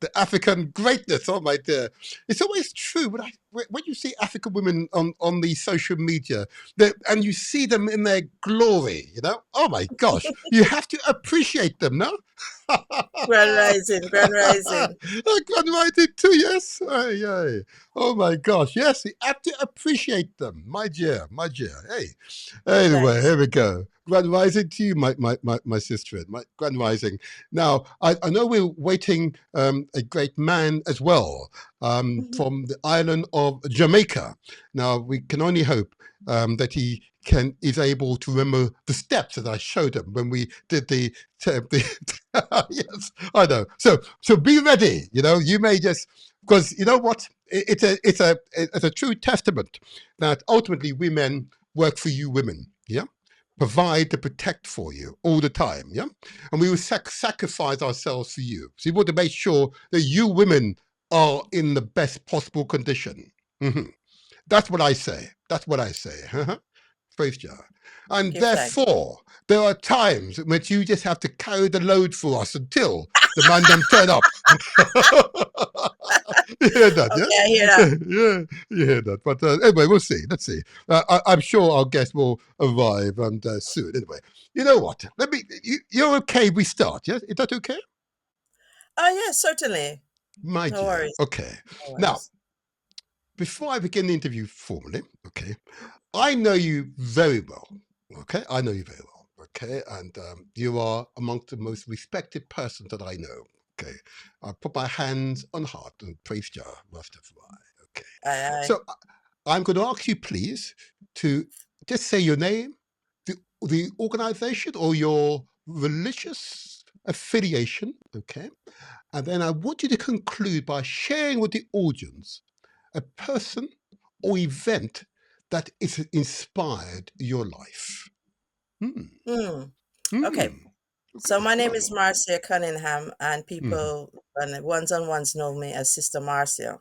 the African greatness. Oh my dear, it's always true. When you see African women on the social media, and you see them in their glory, oh my gosh, you have to appreciate them, no? Grand rising, grand rising. Grand rising too, yes. Aye, aye. Oh my gosh, yes, you have to appreciate them, my dear, my dear. Hey, anyway, Thanks. here we go. Grand rising to you, my sister, my grand rising. Now, I know we're waiting a great man as well from the island of Jamaica. Now, we can only hope that he is able to remember the steps that I showed him when we did the yes, I know. So be ready. You may just, because you know what, it's a true testament that ultimately women work for you women. Yeah. Provide to protect for you all the time, yeah, and we will sacrifice ourselves for you. So we want to make sure that you women are in the best possible condition. That's what I say. That's what I say. Praise God. And Give thanks. therefore, there are times in which you just have to carry the load for us until the man them turn up. You hear that, Okay, yeah? I hear that. Yeah, you hear that. But anyway, we'll see. Let's see. I'm sure our guest will arrive and soon. Anyway, you know what? You're okay. We start. Yes, is that okay? Oh, yes, certainly. My No dear. worries. Okay. No Now, worries. before I begin the interview formally, okay, I know you very well. Okay, I know you very well. Okay, and you are amongst the most respected persons that I know. Okay, I put my hands on heart and praise Jah, Rastafari. Okay, Aye, aye. so I'm going to ask you, please, to just say your name, the organization or your religious affiliation. Okay, and then I want you to conclude by sharing with the audience a person or event that is inspired your life. Hmm. Okay. Okay, So my name is right. Marcia Cunningham, and Mm-hmm. people and ones know me as Sister Marcia.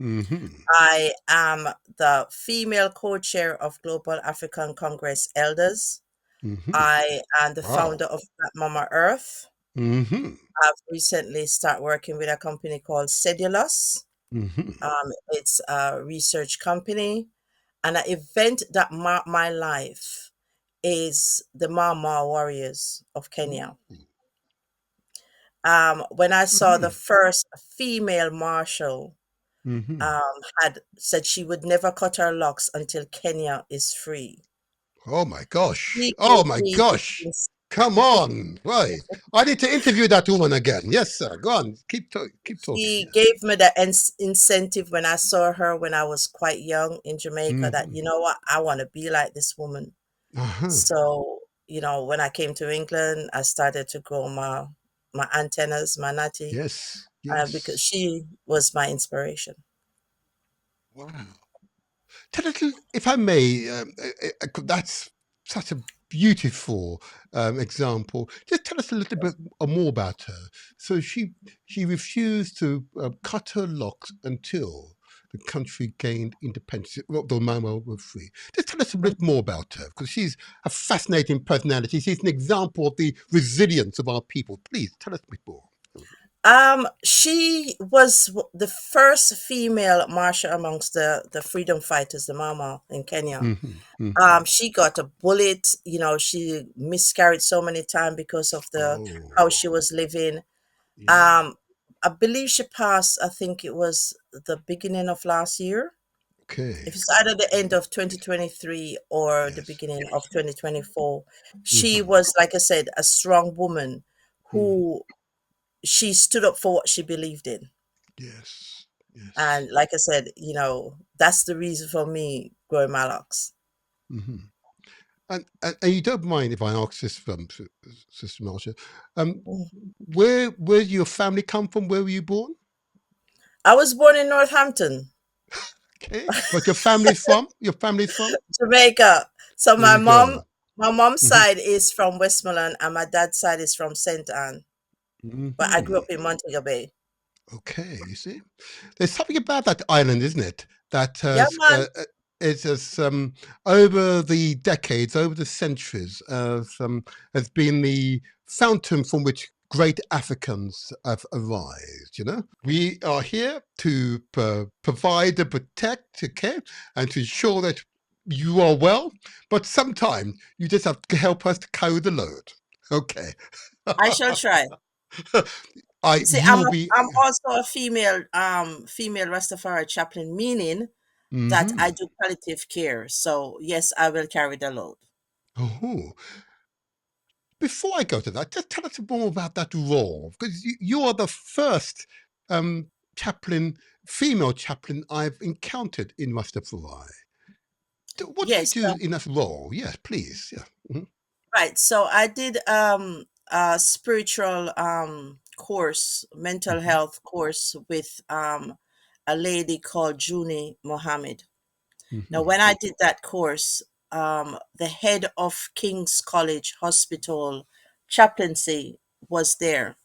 Mm-hmm. I am the female co-chair of Global African Congress Elders. Mm-hmm. I am the Wow. founder of Black Mama Earth. Mm-hmm. I've recently started working with a company called Cedulus. Mm-hmm. It's a research company, and an event that marked my life is the Mama Warriors of Kenya. When I saw the Mm-hmm. first female marshal Mm-hmm. had said she would never cut her locks until Kenya is free. Oh my gosh. She Oh gave my me the gosh. Come on. Right. I need to interview that woman again. Yes, sir. Go on. Keep talking. she Yes. gave me the incentive when I saw her when I was quite young in Jamaica that, Mm-hmm. you know what, I want to be like this woman. Uh-huh. So, when I came to England, I started to grow my antennas, my natty, Yes. because Yes. she was my inspiration. Wow. Tell us, if I may, that's such a beautiful example. Just tell us a little bit more about her. So she refused to cut her locks until the country gained independence. Well, the Mama were free. Just tell us a bit more about her, because she's a fascinating personality. She's an example of the resilience of our people. Please tell us a bit more. She was the first female marshal amongst the freedom fighters, the Mama in Kenya. Hmm. Hmm. She got a bullet. She miscarried so many times because of the Oh, how she was living. yeah. Um, I believe she passed. I think it was the beginning of last year. Okay. If it's either the end of 2023 or the Yes. beginning of 2024, she Hmm. was, like I said, a strong woman Hmm. who she stood up for what she believed in. Yes. Yes. And like I said, that's the reason for me growing my locks. Hmm. And you don't mind if I ask this from Sister Marcia, um, Mhm. where your family come from? Where were you born? I was born in Northampton, Okay, but your family's from? Your family's from? Jamaica. So There you go. my mom's Hmm. side is from Westmoreland and my dad's side is from St. Anne. But I grew Hmm. up in Montego Bay. Okay, you see, there's something about that island, isn't it? That Yeah, has man. over the decades, over the centuries, has been the fountain from which great Africans have arrived. We are here to provide and protect, okay, and to ensure that you are well, but sometimes you just have to help us to carry the load. Okay. I shall try. See, You will be. I'm also a female Rastafari chaplain, meaning that I Hmm. do palliative care. So yes, I will carry the load. Oh, before I go to that, just tell us more about that role, because you are the first um, chaplain, female chaplain I've encountered in Rastafari. What do you Yes, do in that role? Yes, please. Yeah. Mhm. right. So I did a spiritual course, mental Mhm. health course with a lady called Junie Mohammed. Now, Mhm. when I did that course, the head of King's College Hospital chaplaincy was there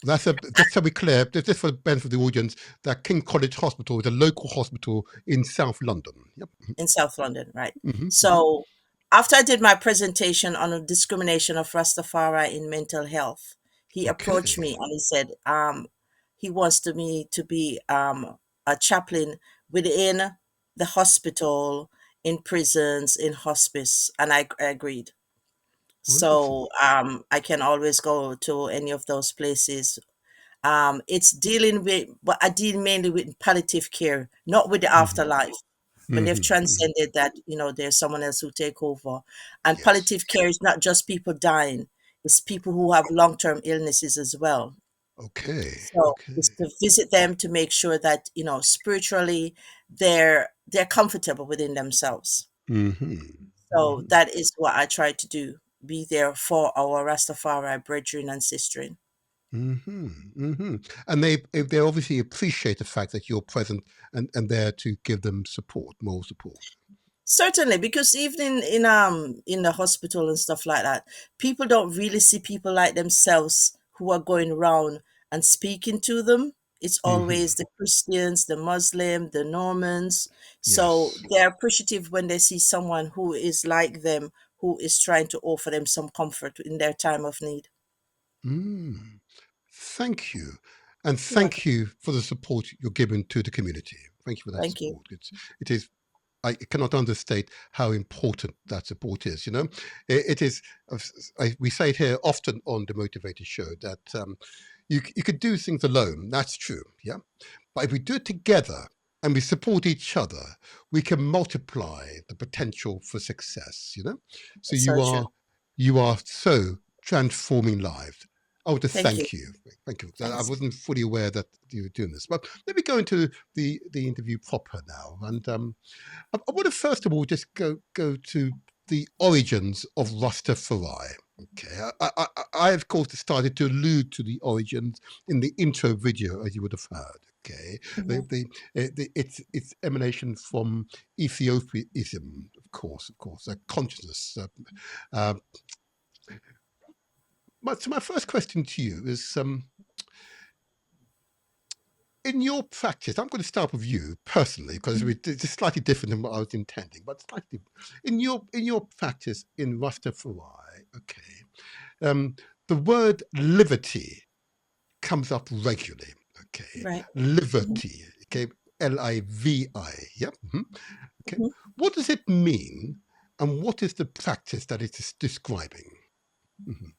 Just so we're clear, just for the benefit of the audience, that King College Hospital is a local hospital in South London. Yep. in South London, right? Mhm. Mhm. So after I did my presentation on the discrimination of Rastafari in mental health, he approached Okay. me and he said he wants me to be a chaplain within the hospital, in prisons, in hospice, and I agreed. Wonderful. So I can always go to any of those places. It's dealing with, but I deal mainly with palliative care, not with the Mhm. afterlife. When they've Mhm. Mhm. transcended that, there's someone else who take over. And Yes. palliative care is not just people dying; it's people who have long-term illnesses as well. Okay. So Okay. it's to visit them to make sure that spiritually they're comfortable within themselves. Mhm. So Mhm. that is what I try to do. Be there for our Rastafari brethren and sistren. And they obviously appreciate the fact that you're present and there to give them support, moral support. Certainly, because even in the hospital and stuff like that, people don't really see people like themselves who are going around and speaking to them. It's always Hmm. the Christians, the Muslim, the Normans. So Yes. they're appreciative when they see someone who is like them, who is trying to offer them some comfort in their time of need. Mm. Thank you, and You're welcome. thank you for the support you're giving to the community. Thank you for that Thank you. support. It is. I cannot understate how important that support is. It is. We say it here often on the Motivator show that you could do things alone. That's true. Yeah. But if we do it together and we support each other, we can multiply the potential for success. So It's so true. you are so transforming lives. I want to Thank you. thank you. Thank you. I Thanks. wasn't fully aware that you were doing this. But let me go into the interview proper now. And I want to first of all just go to the origins of Rastafari. Okay, I of course started to allude to the origins in the intro video, as you would have heard. Okay, Mhm. its emanation from Ethiopianism, of course, a consciousness. Uh, so my first question to you is, in your practice, I'm going to start with you personally because it's slightly different than what I was intending, but slightly in your practice in Rastafari. Okay, the word liberty comes up regularly. Okay, Right. Mhm. liberty. Okay, Livi. Yep. Okay, Mhm. what does it mean, and what is the practice that it is describing? Mhm.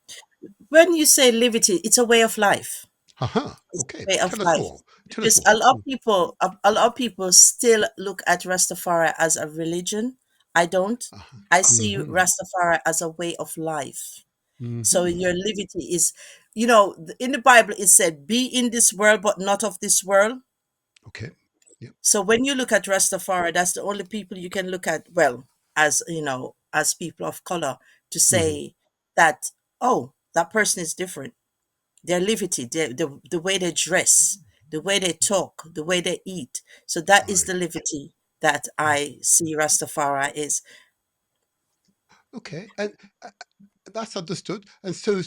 When you say liberty, it's a way of life. Aha. It's Okay, a way of tell us life. more. Tell us Because more. a lot of people still look at Rastafari as a religion. I don't. Aha. I see Mm-hmm. Rastafari as a way of life. So Mm-hmm. your liberty is, in the Bible it said, "Be in this world, but not of this world." Okay. Yep. So when you look at Rastafari, that's the only people you can look at. Well, as people of color, to Mm-hmm. say that, oh, that person is different. Their liberty, the way they dress, the way they talk, the way they eat. So that is Right. the liberty that I see Rastafari is. Okay, and that's understood. And so,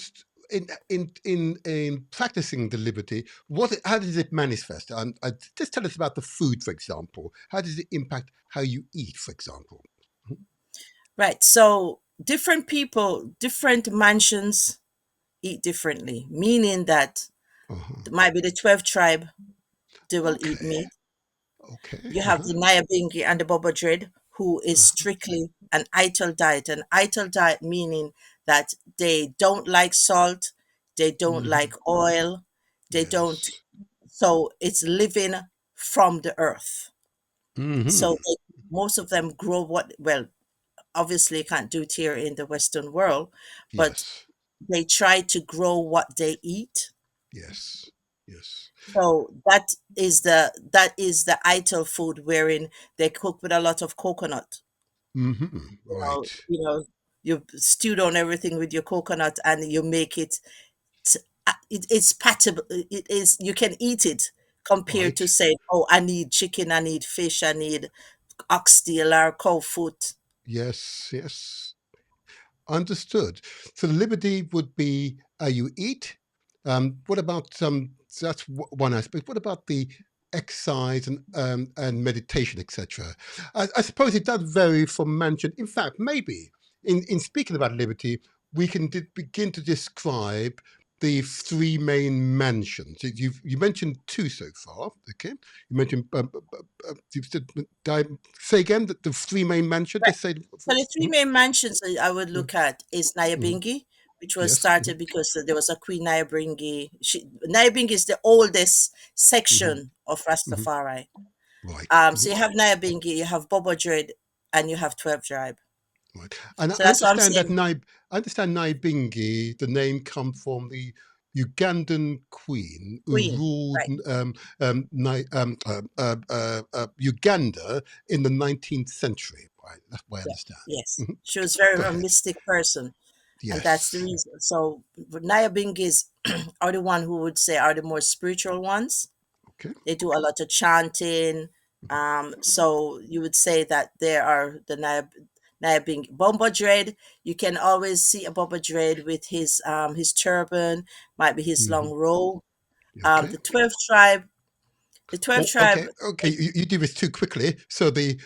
in practicing the liberty, how does it manifest? Just tell us about the food, for example. How does it impact how you eat, for example? Right. So different people, different mansions eat differently, meaning that Uh-huh. might be the 12th tribe, they will eat Okay. meat. Okay. You have Uh-huh. the Nyabingi and the Bobo Dread, who is Uh-huh. strictly an ital diet. An ital diet meaning that they don't like salt, they don't Mm-hmm. like oil, they don't. Yes. So it's living from the earth. So Mm-hmm. most of them grow what, well, obviously can't do it here in the Western world, but Yes. they try to grow what they eat. Yes. Yes. So that is the ital food wherein they cook with a lot of coconut. Mm-hmm. You Right. know, you know, you stew on everything with your coconut and you make it. It's patable. It is, you can eat it compared to Right. say, oh, I need chicken, I need fish, I need oxtail or cow foot. Yes. Yes. Understood. So the liberty would be you eat. What about that's one aspect. What about the exercise and meditation, etc.? I suppose it does vary from mansion. In fact, maybe in speaking about liberty, we can begin to describe the three main mansions. You mentioned two so far. Okay, you mentioned you said, say again that the three main mansions. Right. Just say. So the three Mhm, main mansions that I would mhm, look at is mhm. Nyabingi, which was Yes. started because there was a Queen Nyabingi. Nyabingi is the oldest Hmm. section of Hmm. Rastafari. Right. So Hmm. you have Nyabingi, you have Bobo Dread, and you have 12 Tribe. Right. And So I that's what I'm understand that saying. I understand Naibingi, the name comes from the Ugandan queen who Queen, ruled right? Uganda in the 19th century. Right. That's what I Yeah, understand. yes. Mhm. She was very Go a ahead. mystic person, and that's the Yes. reason. So Nyabingis are the one who would say are the more spiritual ones. Okay. They do a lot of chanting. So you would say that there are the Nyabing Bomba Dread. You can always see a Bomba Dread with his turban, might be his Hmm. long robe. Okay. The 12th tribe, the 12th Oh, tribe, okay, okay. they You do this too quickly. So the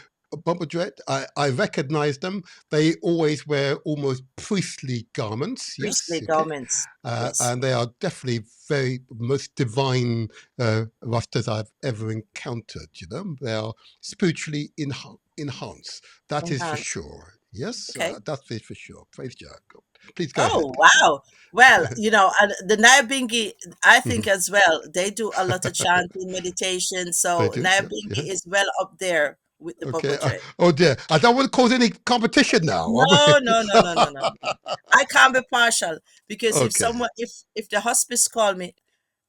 Bomber Dread, I recognize them. They always wear almost priestly garments. Yes, priestly okay. garments. Yes. And they are definitely very most divine Rastas I've ever encountered. You know, they are spiritually enhanced. That is for Enhanced. sure. Yes, Okay. that is for sure. Praise God. Please go ahead. Oh, wow. Well, and the Nyabingi, I think Mhm. as well, they do a lot of chanting, meditation. They So do. Yeah. Yeah. Nyabingi is well up there with the Okay. Bobo Dread. Oh dear. I don't want to cause any competition now. No, no, no, no, no, no, no. I can't be partial because Okay. if the hospice call me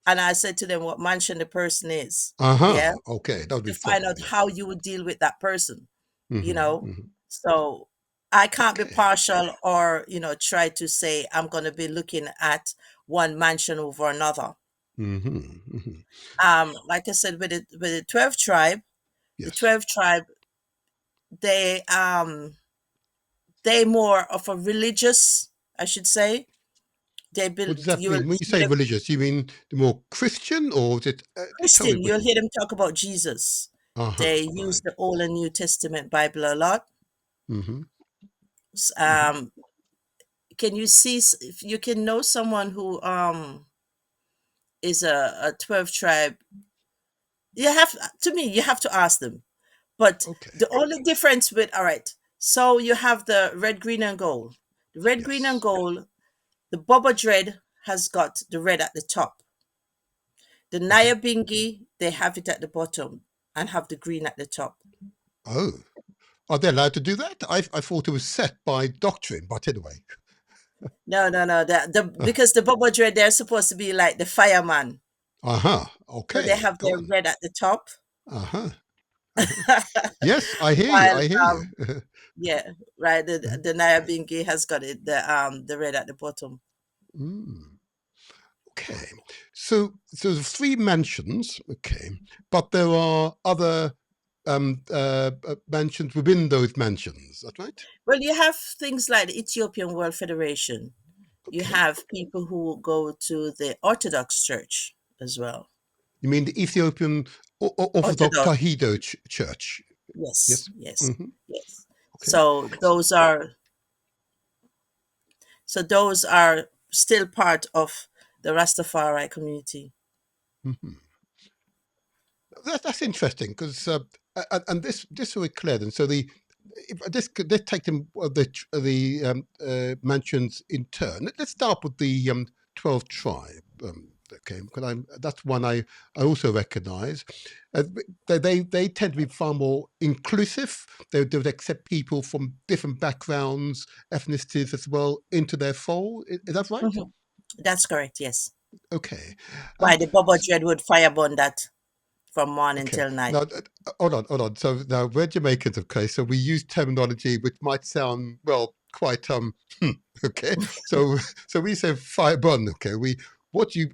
and I said to them what mansion the person is, Uh-huh. yeah, Okay. That would be to find fun. out Yeah. how you would deal with that person, you Hmm. know. Hmm. So I can't be Okay. partial or try to say I'm going to be looking at one mansion over another. Hmm. Hmm. Like I said, with the 12 tribe, the Yes. 12 tribe, they um they more of a religious, I should say. They What does build that you will mean? When you hear say them religious, you mean the more Christian or is it? Tell me Christian, which you'll one. hear them talk about Jesus. Uh-huh. They use Right. the Old and New Testament Bible a lot. Hmm. Hmm. Um, can you see if you can know someone who is a 12 tribe? You have to me, you have to ask them. But Okay. the only difference with all right, so you have the red, green, and gold. The red, green, and Yes. gold. The Boba Dread has got the red at the top. The Hmm. Naya Bingi, they have it at the bottom and have the green at the top. Oh, are they allowed to do that? I thought it was set by doctrine, but anyway. No, no, no. The Uh, because the Bobo Dread, they're supposed to be like the fireman. uh-huh. So they Okay. have Go their on. red at the top. Uh-huh. Uh-huh. Yes, I hear you. While I hear you. yeah, right. The Naya Bingi has got it the red at the bottom. Mm. Okay, so the three mansions. Okay, but there are other mansions within those mansions. That's right. Well, you have things like the Ethiopian World Federation. You Okay, have people who go to the Orthodox Church as well. you mean the Ethiopian Orthodox Orthodox, Tahido Church? yes, Yes. yes, Hmm. yes. Okay. So those are still part of the Rastafari community. Mhm. That's interesting because and this will be clear then. So the if I just let's take them the mansions in turn. Let's start with the 12 tribe. Okay, because that's one I also recognise. They tend to be far more inclusive. They would accept people from different backgrounds, ethnicities as well into their fold. Is that right? Mhm. That's correct, yes. Okay. Why Um, the Bubba Dread would firebomb that from morning Okay. till night. Now, hold on, hold on. So now we're Jamaicans, okay? So we use terminology which might sound well quite okay. So so we say fire burn, okay? We what you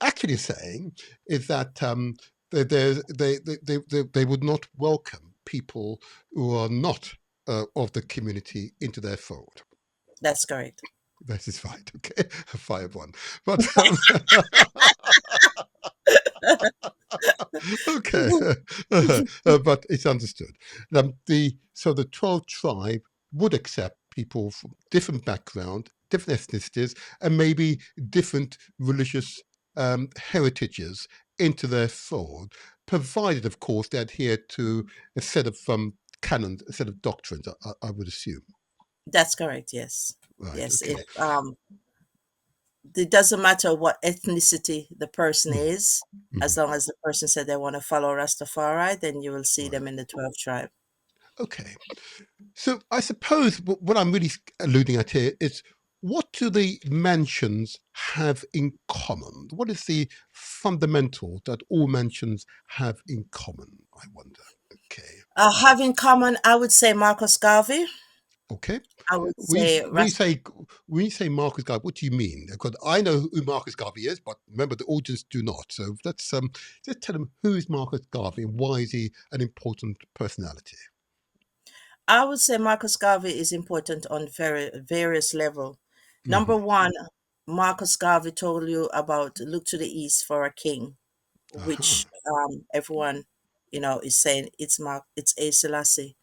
actually saying is that they would not welcome people who are not of the community into their fold. That's correct. That is right, okay? Fire burn, but okay, but it's understood. The 12 tribe would accept people from different background, different ethnicities, and maybe different religious heritages into their fold, provided, of course, they adhere to a set of canons, a set of doctrines. I would assume. That's correct, yes. Right. Yes. If Okay. it doesn't matter what ethnicity the person Mhm, is, as mhm. long as the person said they want to follow Rastafari, then you will see Right. them in the 12 tribe. Okay. So I suppose what I'm really alluding at here is what do the mansions have in common? What is the fundamental that all mansions have in common? I wonder. Okay. Having common, I would say Marcus Garvey. Okay. I would We say we say we say Marcus Garvey. What do you mean? Because I know who Marcus Garvey is, but remember the audience do not. So let's just tell them who is Marcus Garvey and why is he an important personality? I would say Marcus Garvey is important on various level. Number Hmm. one, Marcus Garvey told you about look to the east for a king, which Aha. everyone, is saying it's A Selassie.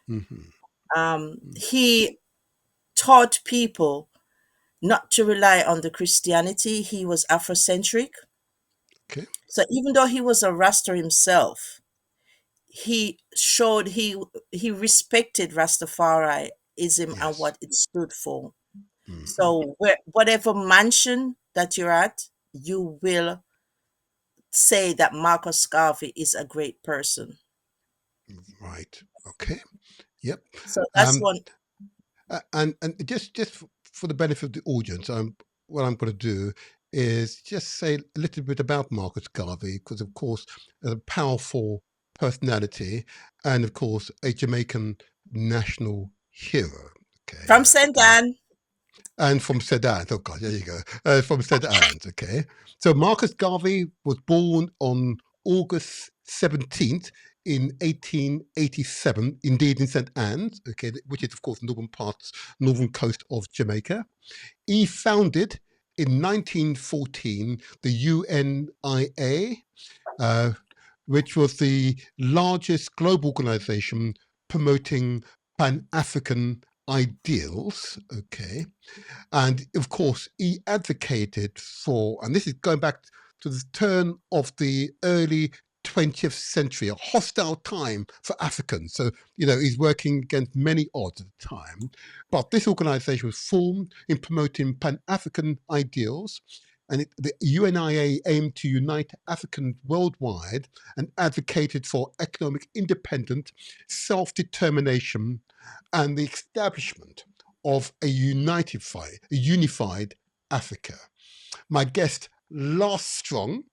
Hmm. He taught people not to rely on the Christianity. He was Afrocentric. Okay. So even though he was a Rasta himself, he showed he respected Rastafariism and Yes. what it stood for. Hmm. So whatever mansion that you're at, you will say that Marcus Garvey is a great person. Right. Okay. Yep. So that's Um, one. and just for the benefit of the audience, what I'm going to do is just say a little bit about Marcus Garvey, because of course, a powerful personality, and of course, a Jamaican national hero. Okay. From St. Anne. And from Sedan. Oh God, there you go. From Sedan. Okay. So Marcus Garvey was born on August 17th in 1887, indeed in St. Anne's, okay, which is of course northern coast of Jamaica. He founded in 1914 the UNIA, uh, which was the largest global organization promoting Pan-African ideals. Okay. And of course, he advocated for, and this is going back to the turn of the early 20th century, a hostile time for Africans. So, he's working against many odds at the time. But this organization was formed in promoting Pan African ideals. And the UNIA aimed to unite Africans worldwide and advocated for economic independence, self determination, and the establishment of a unified Africa. My guest, Lars Strong,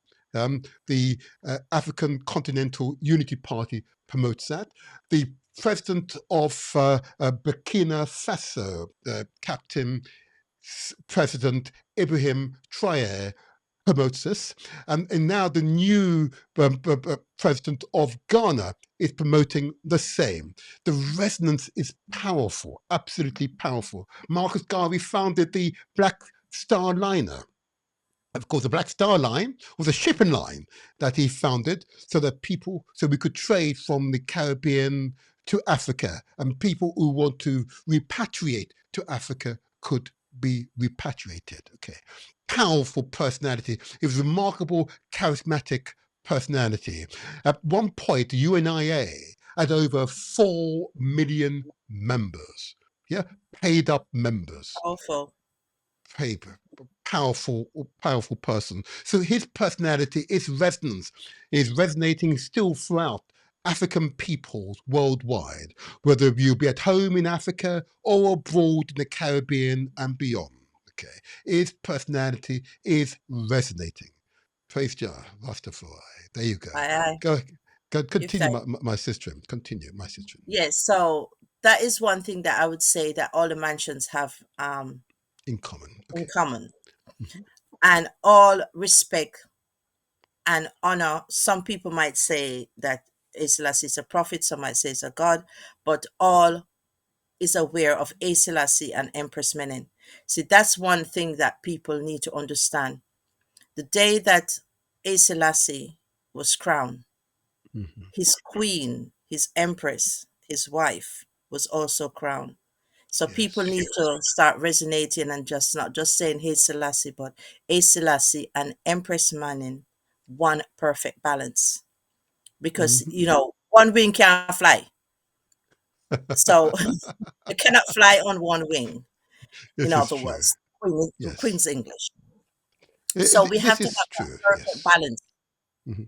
the African Continental Unity Party, promotes that. The president of Burkina Faso, Captain President Ibrahim Traoré, promotes this. And now the new president of Ghana is promoting the same. The resonance is powerful, absolutely powerful. Marcus Garvey founded the Black Star Liner. Of course, the Black Star Line was a shipping line that he founded so we could trade from the Caribbean to Africa, and people who want to repatriate to Africa could be repatriated. Okay, powerful personality. He was remarkable, charismatic personality. At one point, the UNIA had over 4 million members. Yeah, paid up members. Powerful. Paper, powerful person. So his personality, its resonance, is resonating still throughout African peoples worldwide, whether you be at home in Africa or abroad in the Caribbean and beyond. Okay, his personality is resonating. Praise Jah, Rastafari. There you go. I Go, go. give Continue, thanks. my sister. Continue, my sister. Yes, so that is one thing that I would say that all the mansions have In common. in Okay. common, Mhm. and all respect and honor. Some people might say that Selassie is a prophet, some might say it's a god, but all is aware of Selassie and Empress Menen. See, that's one thing that people need to understand. The day that Selassie was crowned, Mhm. his queen, his empress, his wife was also crowned. So people Yes. need to start resonating and just not just saying Haile Selassie, but Haile Selassie and Empress Manning, one perfect balance. Because Mhm. one wing can't fly. So you cannot fly on one wing, in This is other true. words. Yes. Queen's English. So we have This to is have that true. perfect Yes. balance, Mhm.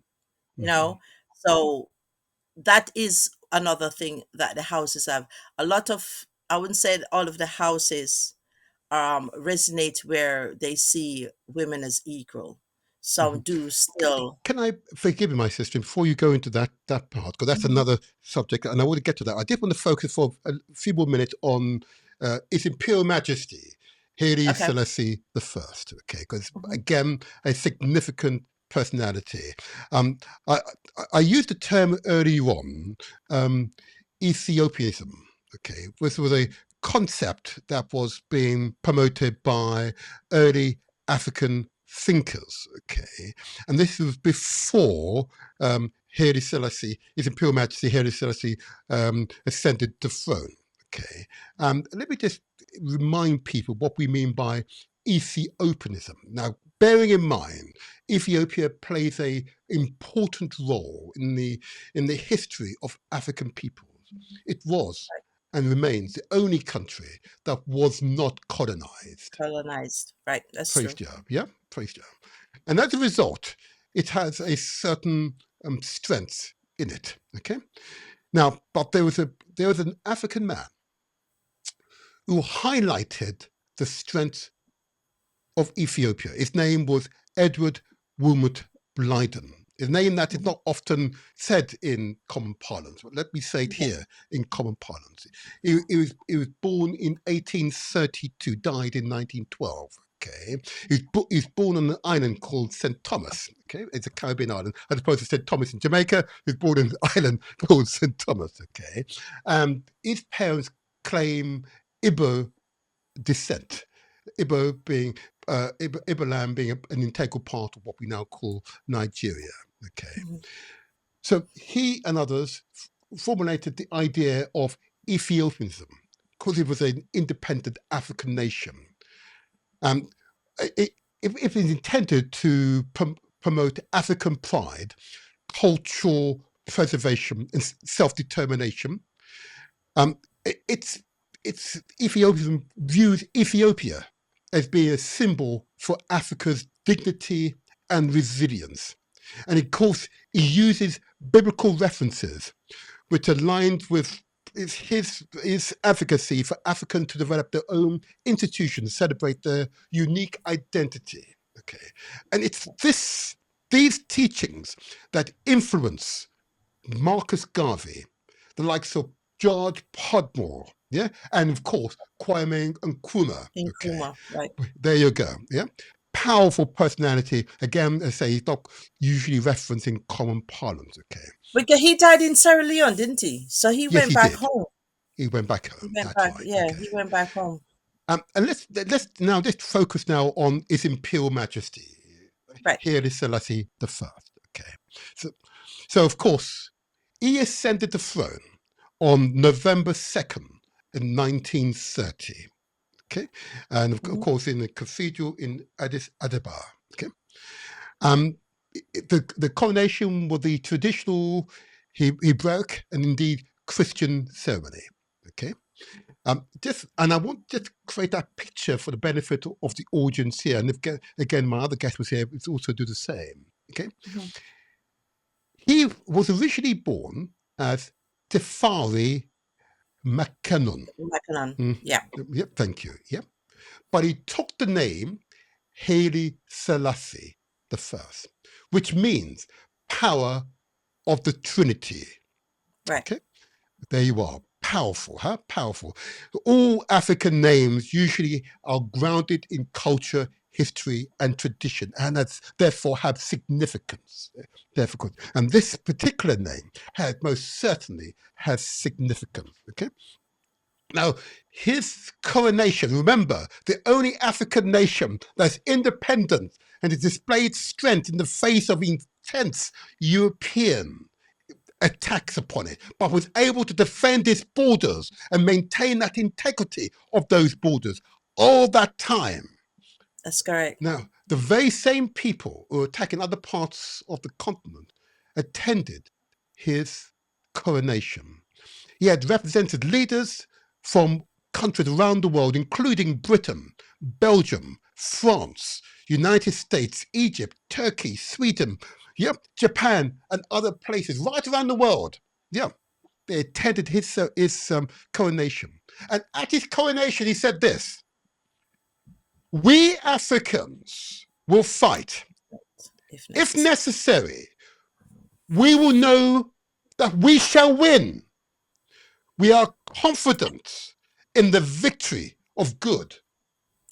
you Mhm. know. So that is another thing that the houses have. A lot of, I wouldn't say that all of the houses resonate where they see women as equal. Some Mhm. do still. Can I forgive you, my sister, before you go into that part, because that's Mhm. another subject, and I want to get to that. I did want to focus for a few more minutes on His Imperial Majesty, Haile Okay. Selassie I. Okay, because Mhm. again, a significant personality. Um, I, I used the term early on, Ethiopianism. Okay, this was a concept that was being promoted by early African thinkers. Okay, and this was before Haile Selassie, His Imperial Majesty Haile Selassie, ascended the throne. Okay, let me just remind people what we mean by Ethiopianism. Now, bearing in mind, Ethiopia plays a important role in the history of African peoples. It was and remains the only country that was not colonized. Colonized. Right. That's Praise true. Jah, yeah, praise Jah. And as a result, it has a certain strength in it. Okay. Now, but there was an African man who highlighted the strength of Ethiopia. His name was Edward Wilmot Blyden. A name that is Mhm. not often said in common parlance, but let me say it Yes. here in common parlance. He was born in 1832, died in 1912. Okay, he's born on an island called St. Thomas. Okay, it's a Caribbean island, as opposed to St. Thomas in Jamaica. He's born in an island called St. Thomas. Okay, his parents claim Igbo descent. Igbo land being an integral part of what we now call Nigeria. Okay, Mhm. so he and others formulated the idea of Ethiopianism because it was an independent African nation. Um, it was intended to promote African pride, cultural preservation, and self-determination. Um, it's Ethiopianism views Ethiopia as being a symbol for Africa's dignity and resilience. And of course, he uses biblical references, which aligned with his advocacy for Africans to develop their own institutions, celebrate their unique identity. Okay, and it's these teachings that influence Marcus Garvey, the likes of George Podmore, yeah, and of course Kwame Nkrumah. Okay, Nkrumah. Right. there you go. Yeah, powerful personality. Again, I say he's not usually referenced in common parlance. Okay, Because he died in Sierra Leone, didn't he? So he yes, went he back did. home. He went back He home. went That's back. right. Yeah, Okay, he went back home. and let's now just focus now on His Imperial Majesty Right. Haile Selassie I. Okay, so of course he ascended the throne on November 2nd in 1930. Okay, and of course in the cathedral in Addis Ababa. Okay, um, the coronation was the traditional Hebraic and indeed Christian ceremony. Okay, and I want just to create that picture for the benefit of the audience here, and if, again my other guest was here, it's also do the same. Okay, he was originally born as Tefari McKinnon. Yeah. Yep, thank you. Yep. But he took the name Haile Selassie I, which means power of the Trinity. Right. Okay, there you are. Powerful, huh? Powerful. All African names usually are grounded in culture, history, and tradition, and that's therefore have significance. Therefore, and this particular name most certainly has significance. Okay. Now, his coronation, remember, the only African nation that's independent and has displayed strength in the face of intense European attacks upon it, but was able to defend its borders and maintain that integrity of those borders all that time. That's correct. Now, the very same people who were attacking other parts of the continent attended his coronation. He had represented leaders from countries around the world, including Britain, Belgium, France, United States, Egypt, Turkey, Sweden, Japan, and other places right around the world. Yeah, they attended his coronation. And at his coronation, he said this: "We Africans will fight. If necessary, we will know that we shall win. We are confident in the victory of good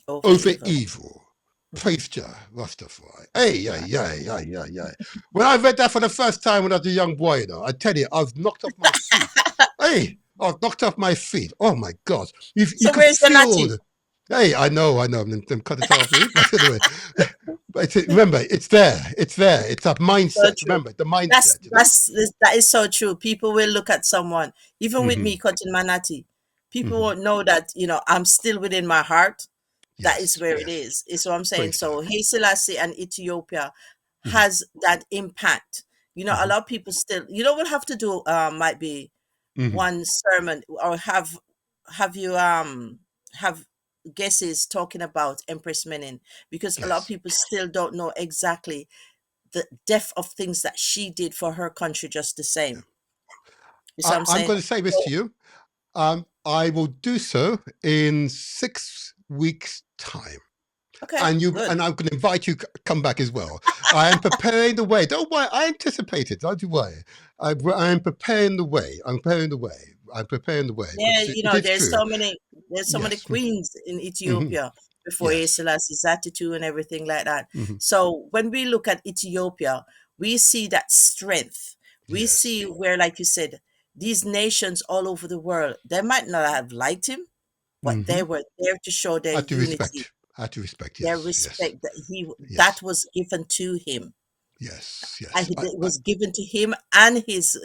over evil. Praise Jah, Rastafari." Hey, yeah. When I read that for the first time when I was a young boy, I tell you, I was knocked off my feet. Hey, I was knocked off my feet. Oh my God. You could where's the feel natty? Hey, I know. Them cut it off. But anyway, but remember, it's there. It's that mindset. Remember, the mindset. That is so true. People will look at someone, even with me cutting my natty, people won't know that, I'm still within my heart. That is where it is. Is what I'm saying. Praise So God. Haile Selassie and Ethiopia has that impact. A lot of people still, we'll have to do might be one sermon, or have you have guesses talking about Empress Menen, because a lot of people still don't know exactly the depth of things that she did for her country just the same. You see what I'm I'm saying? going to say this to you. I will do so in 6 weeks' time. Okay, And good. I'm going to invite you to come back as well. I am preparing the way. Don't worry. I anticipate it. Don't you worry. I am preparing the way. I'm preparing the way. Yeah, Because it is there's true. so many Yes. queens in Mm-hmm. Ethiopia before Haile Yes. Selassie's attitude and everything like that. Mm-hmm. So when we look at Ethiopia, we see that strength. We Yes. see where, like you said, these nations all over the world, they might not have liked him, but they Mm-hmm. were there to show their Had to unity, respect. Had to respect. their Yes. Yes. respect that Yes. was given to him. Yes. And Yes. it was given to him and his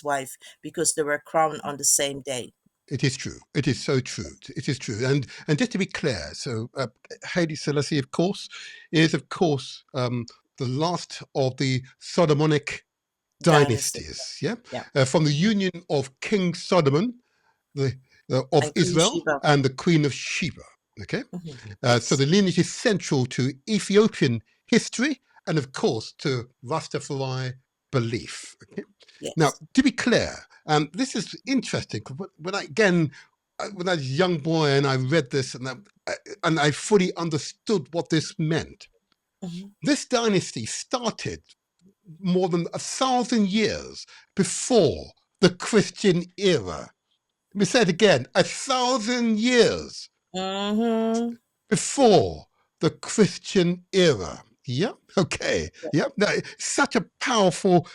wife, because they were crowned on the same day. It is true. It is so true. It is true. And just to be clear, so Haile Selassie, of course, is the last of the Solomonic Dynasty. dynasties. Yeah, Yeah. from the union of King Solomon, the of And Queen Israel, Sheba. and the Queen of Sheba. Okay, so Yes. the lineage is central to Ethiopian history and, of course, to Rastafari belief. Okay? Now, Yes. to be clear, this is interesting because when I was a young boy and I read this and I fully understood what this meant. This dynasty started more than 1,000 years before the Christian era. Let me say it again, 1,000 years Mm-hmm. before the Christian era. Yep. Okay. Yep. Now, such a powerful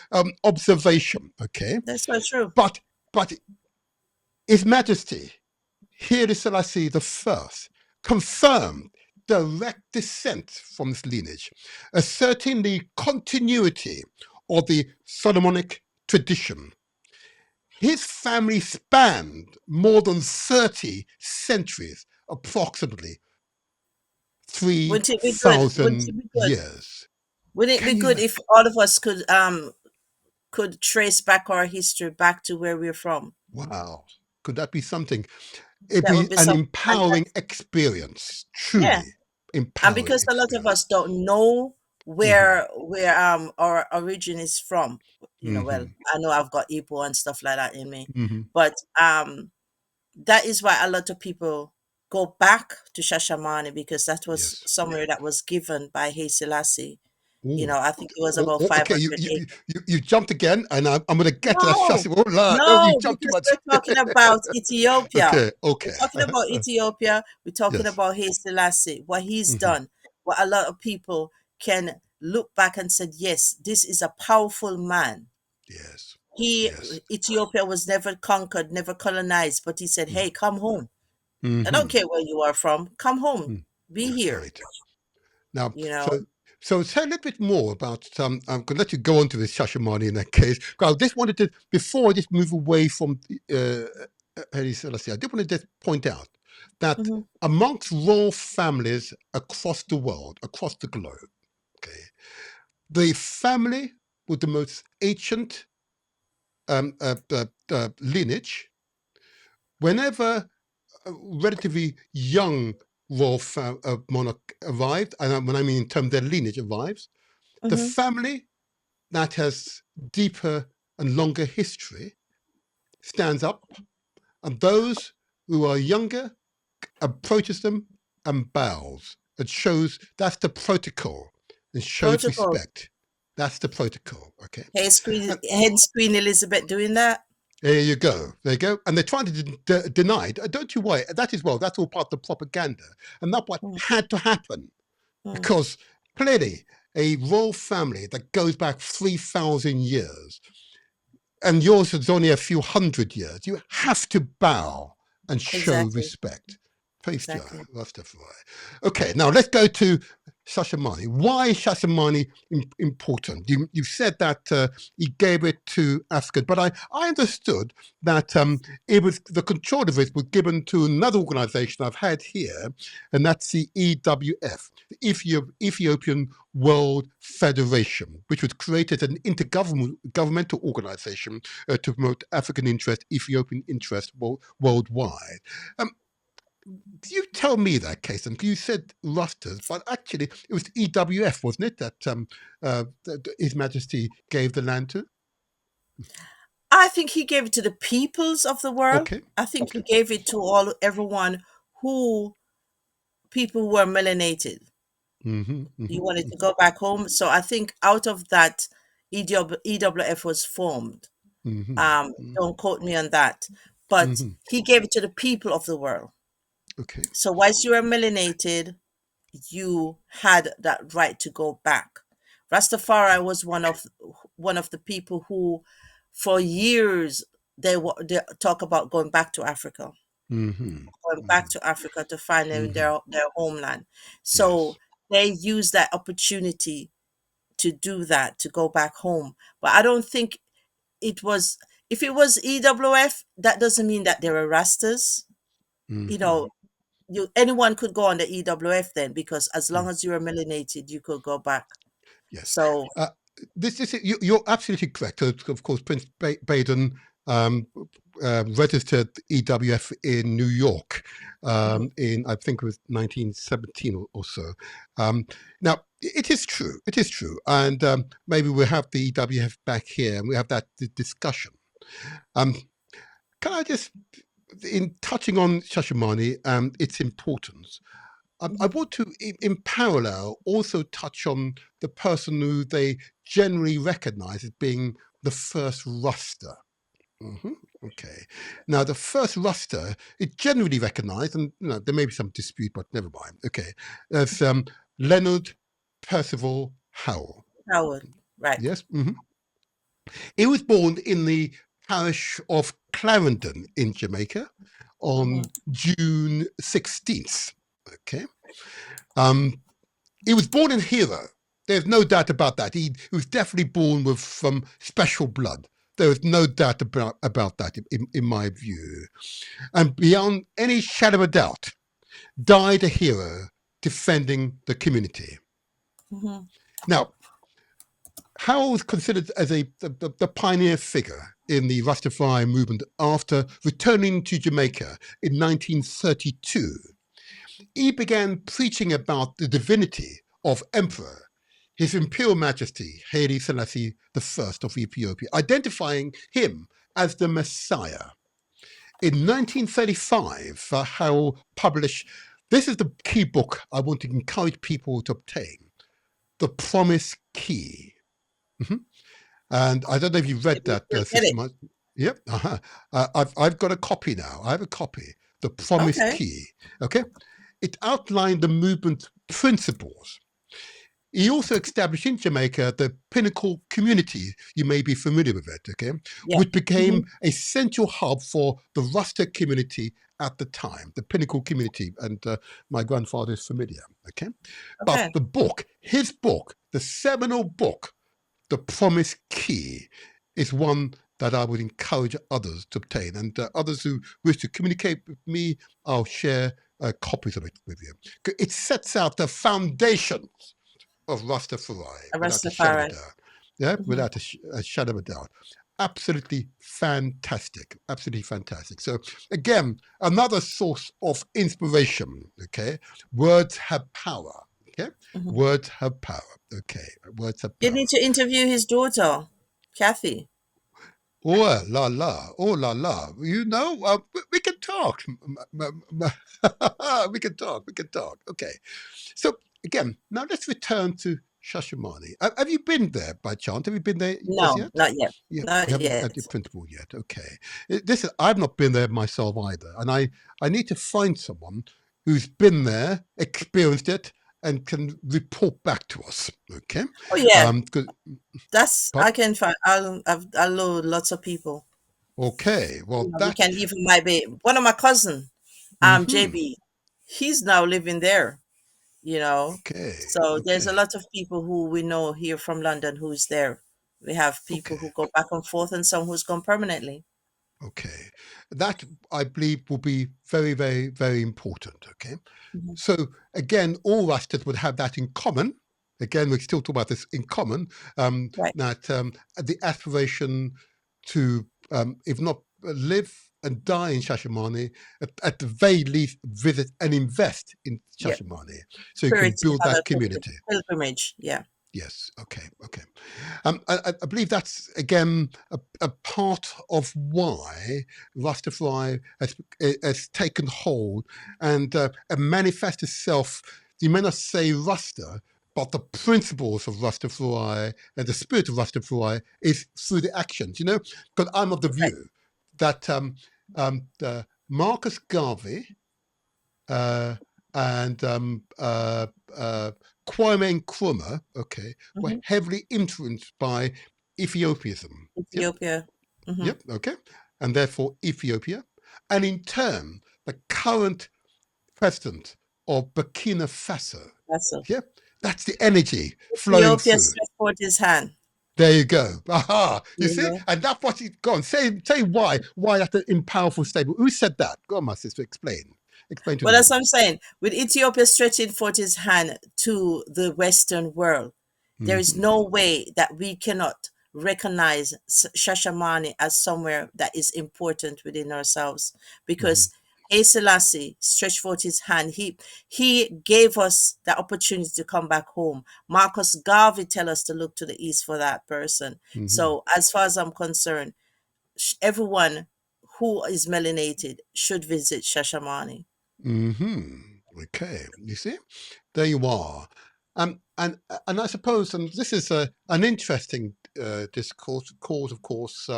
observation. Okay. That's so true. But His Majesty, Haile Selassie I, confirmed direct descent from this lineage, asserting the continuity of the Solomonic tradition. His family spanned more than 30 centuries approximately Wouldn't it be good? Wouldn't 3,000 it be good? years. Wouldn't it be Can you good if all of us could trace back our history back to where we're from? wow, could that be something? It'd That would be be an something empowering fantastic. experience, Yeah. truly And empowering because a lot of experience. us don't know Hmm. where our origin is from, well, Hmm. I know I've got Igbo and stuff like that in me, Hmm. but that is why a lot of people go back to Shashamane, because that was Yes. somewhere that was given by Haile Selassie. Ooh. I think it was Oh, about oh, okay, 500 years. you jumped again, and I'm going to get to that No, chassis. Oh, Lord. Oh, you no, jumped too because much. we're talking about Ethiopia. Okay, We're okay. talking about Ethiopia. We're talking Yes. about Haile Selassie, what he's Hmm. done, what a lot of people can look back and said, yes, this is a powerful man. Yes. He Yes. Ethiopia was never conquered, never colonized, but he said, hey, come home. I don't Mm-hmm. care where you are from. Come home. Be That's here. right. Now, You know. so say a little bit more about. I'm going to let you go on to this Shashamane in that case. But I just wanted to, before I just move away from Haile Selassie, I did want to just point out that Mhm. amongst royal families across the world, across the globe, okay, the family with the most ancient lineage, whenever a relatively young monarch arrived, and when I mean in terms of their lineage arrives, the Mhm. family that has deeper and longer history stands up, and those who are younger approaches them and bows. It shows that's the protocol and shows Protocol. respect. That's the protocol. Okay. And Hence Queen Elizabeth doing that. there you go. There you go. And they're trying to deny it. Don't you worry. That is, well, that's all part of the propaganda. And that's what Mm, had to happen. mm. Because clearly, a royal family that goes back 3,000 years, and yours is only a few hundred years, you have to bow and show Exactly. respect. Praise Jah, Exactly. Rastafari. Okay, now let's go to Shashamane. Why is Shashamane important? You said that he gave it to Africa, but I understood that it was the control of it was given to another organization I've had here, and that's the EWF, the Ethiopian World Federation, which was created as an intergovernmental organization to promote African interest, Ethiopian interest worldwide. Um, you tell me that, case, and you said Rusters, but actually it was EWF, wasn't it, that His Majesty gave the land to? I think he gave it to the peoples of the world. Okay, I think he okay. gave it to everyone who people who were melanated. Mm-hmm, You mm-hmm, wanted to go back home. So I think out of that, EWF was formed. mm-hmm, Don't quote me on that. But mm-hmm. he gave it to the people of the world. Okay. So once you were melanated, you had that right to go back. Rastafari was one of the people who, for years, they talk about going back to Africa, Mm-hmm, going back mm-hmm, to Africa to find mm-hmm. their homeland. Yes. So they used that opportunity to do that, to go back home. But I don't think it was. If it was EWF, that doesn't mean that there are Rastas. You Mm-hmm. know, anyone could go on the EWF then, because as long as you were melanated, you could go back. Yes. So Uh, you're absolutely correct. Of course, Prince Baden um, registered EWF in New York mhm, in, I think it was 1917 or so. Now, it is true. It is true. And maybe we'll have the EWF back here and we have that discussion. Um, can I just, in touching on Shashamane and its importance, I mhm. want to, in parallel, also touch on the person who they generally recognize as being the first Rasta. Mhm. Okay. Now, the first Rasta is generally recognized, and there may be some dispute, but never mind. Okay. As Leonard Percival Howell. Howard, right? Yes. He was born in the parish of Clarendon in Jamaica Hmm. on June 16th. Okay. Um, He was born in hero. There's no doubt about that. He was definitely born with some special blood. There is no doubt about that in my view. And beyond any shadow of doubt, died a hero defending the community. Mm-hmm. Now, Harold was considered as the pioneer figure in the Rastafari movement after returning to Jamaica in 1932. He began preaching about the divinity of Emperor, His Imperial Majesty Haile Selassie I of Ethiopia, identifying him as the Messiah. In 1935, Harold published, this is the key book I want to encourage people to obtain, The Promise Key. Mm-hmm. And I don't know if you read Maybe that, we'll get Sister it. Mar- Yep. Uh-huh. I've got a copy now. I have a copy. The Promise Okay. Key. Okay. It outlined the movement principles. He also established in Jamaica the Pinnacle community. You may be familiar with it, okay, Yeah. which Mm-hmm. became a central hub for the Rasta community at the time, the Pinnacle community. And my grandfather is familiar, okay. But Okay. the book, his book, the seminal book, The Promise Key, is one that I would encourage others to obtain. And others who wish to communicate with me, I'll share copies of it with you. It sets out the foundations of Rastafari A without a shadow of a Rastafari. doubt. Yeah, Mm-hmm. without a shadow of a doubt. Absolutely fantastic. Absolutely fantastic. So, again, another source of inspiration. Okay. Words have power. Okay. Mm-hmm. Words have power. Okay. Words have You power. need to interview his daughter, Kathy. Oh la la, oh la la. You know, we can talk. We can talk. We can talk. Okay. So again, now let's return to Shashamane. Have you been there by chance? Have you been there as No, yet? not yet. Yeah, you Not haven't yet. at the principal yet. Okay. I've not been there myself either, and I need to find someone who's been there, experienced it, and can report back to us. Okay. Oh yeah, 'Cause- that's but I can find. I'll know lots of people. okay. You Well, know, we that. can even might be one of my cousin, Mm-hmm. JB. He's now living there. You know, Okay. so there's Okay. a lot of people who we know here from London who's there. We have people Okay. who go back and forth, and some who's gone permanently. Okay. That I believe will be very, very, very important. Okay. Mhm. So again, all Rastas would have that in common. Again, we still talk about this in common. Right. That the aspiration to, if not live and die in Shashamane, at the very least, visit and invest in Yeah. Shashamane, so you can build Have a that community. pilgrimage. Yeah. Yes. Okay. Okay. I believe that's again a part of why Rastafari has taken hold and manifest itself. You may not say Rasta, but the principles of Rastafari and the spirit of Rastafari is through the actions. You know, because I'm of the Right. view that the Marcus Garvey uh, and Kwame Nkrumah, okay, were Hmm. heavily influenced by Ethiopism. Yep, Ethiopia. Hmm. yep, okay, and therefore Ethiopia, and in turn the current president of Burkina Faso. That's it. Yep, that's the energy flowing Ethiopia through. stretched forth his hand. There you go. Aha! You You see, know. and that's what he's gone. Say why that's an powerful statement. Who said that? Go on, my sister. Explain to Well, the that's what room. I'm saying. With Ethiopia stretching forth his hand to the Western world, there is Hmm. no way that we cannot recognize Shashamane as somewhere that is important within ourselves. Hmm. Because Haile Selassie stretched forth his hand. He gave us the opportunity to come back home. Marcus Garvey tell us to look to the east for that person. Hmm. So as far as I'm concerned, everyone who is melanated should visit Shashamane. Hmm. Okay. You see, there you are. And I suppose, and this is an interesting discourse. Cause, of course,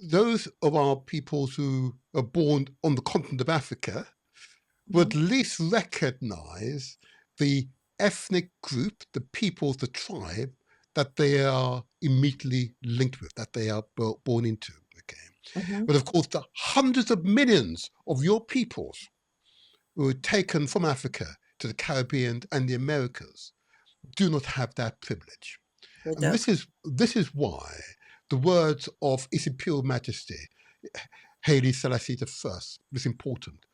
those of our peoples who are born on the continent of Africa would Mhm. at least recognize the ethnic group, the peoples, the tribe that they are immediately linked with, that they are born into. Okay. Mhm. But of course, the hundreds of millions of your peoples who were taken from Africa to the Caribbean and the Americas do not have that privilege. We And don't. this is why the words of His Imperial Majesty, Haile Selassie I, was important.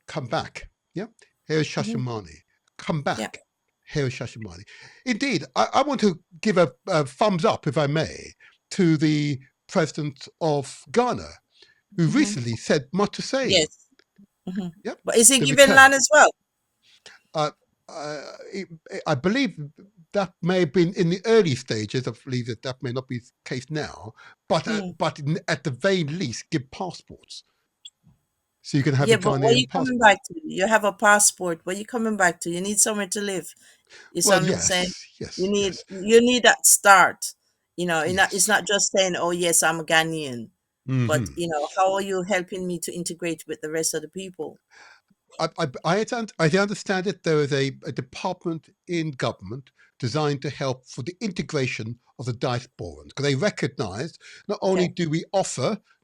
come back. Yeah, Haile Hmm. Shashamane, come Yeah. back. Haile Shashamane. Indeed, I want to give a thumbs up, if I may, to the president of Ghana, who Hmm. recently said much the same. Yes. Hmm. Yep, But is he the given return. land as well? Uh, uh, I believe that may have been in the early stages. I believe that may not be the case now, Mm. but at the very least, give passports so you can have Yeah, a but where you Ghanaian coming passport. back to? You have a passport. Where you coming back to? You need somewhere to live. You see Well, what I'm saying? yes, yes, yes, You need that start. It's yes. not just saying, "Oh yes, I'm a Ghanaian," but Hmm. how are you helping me to integrate with the rest of the people? I understand that there is a department in government designed to help for the integration of the diasporans, because they recognise Okay,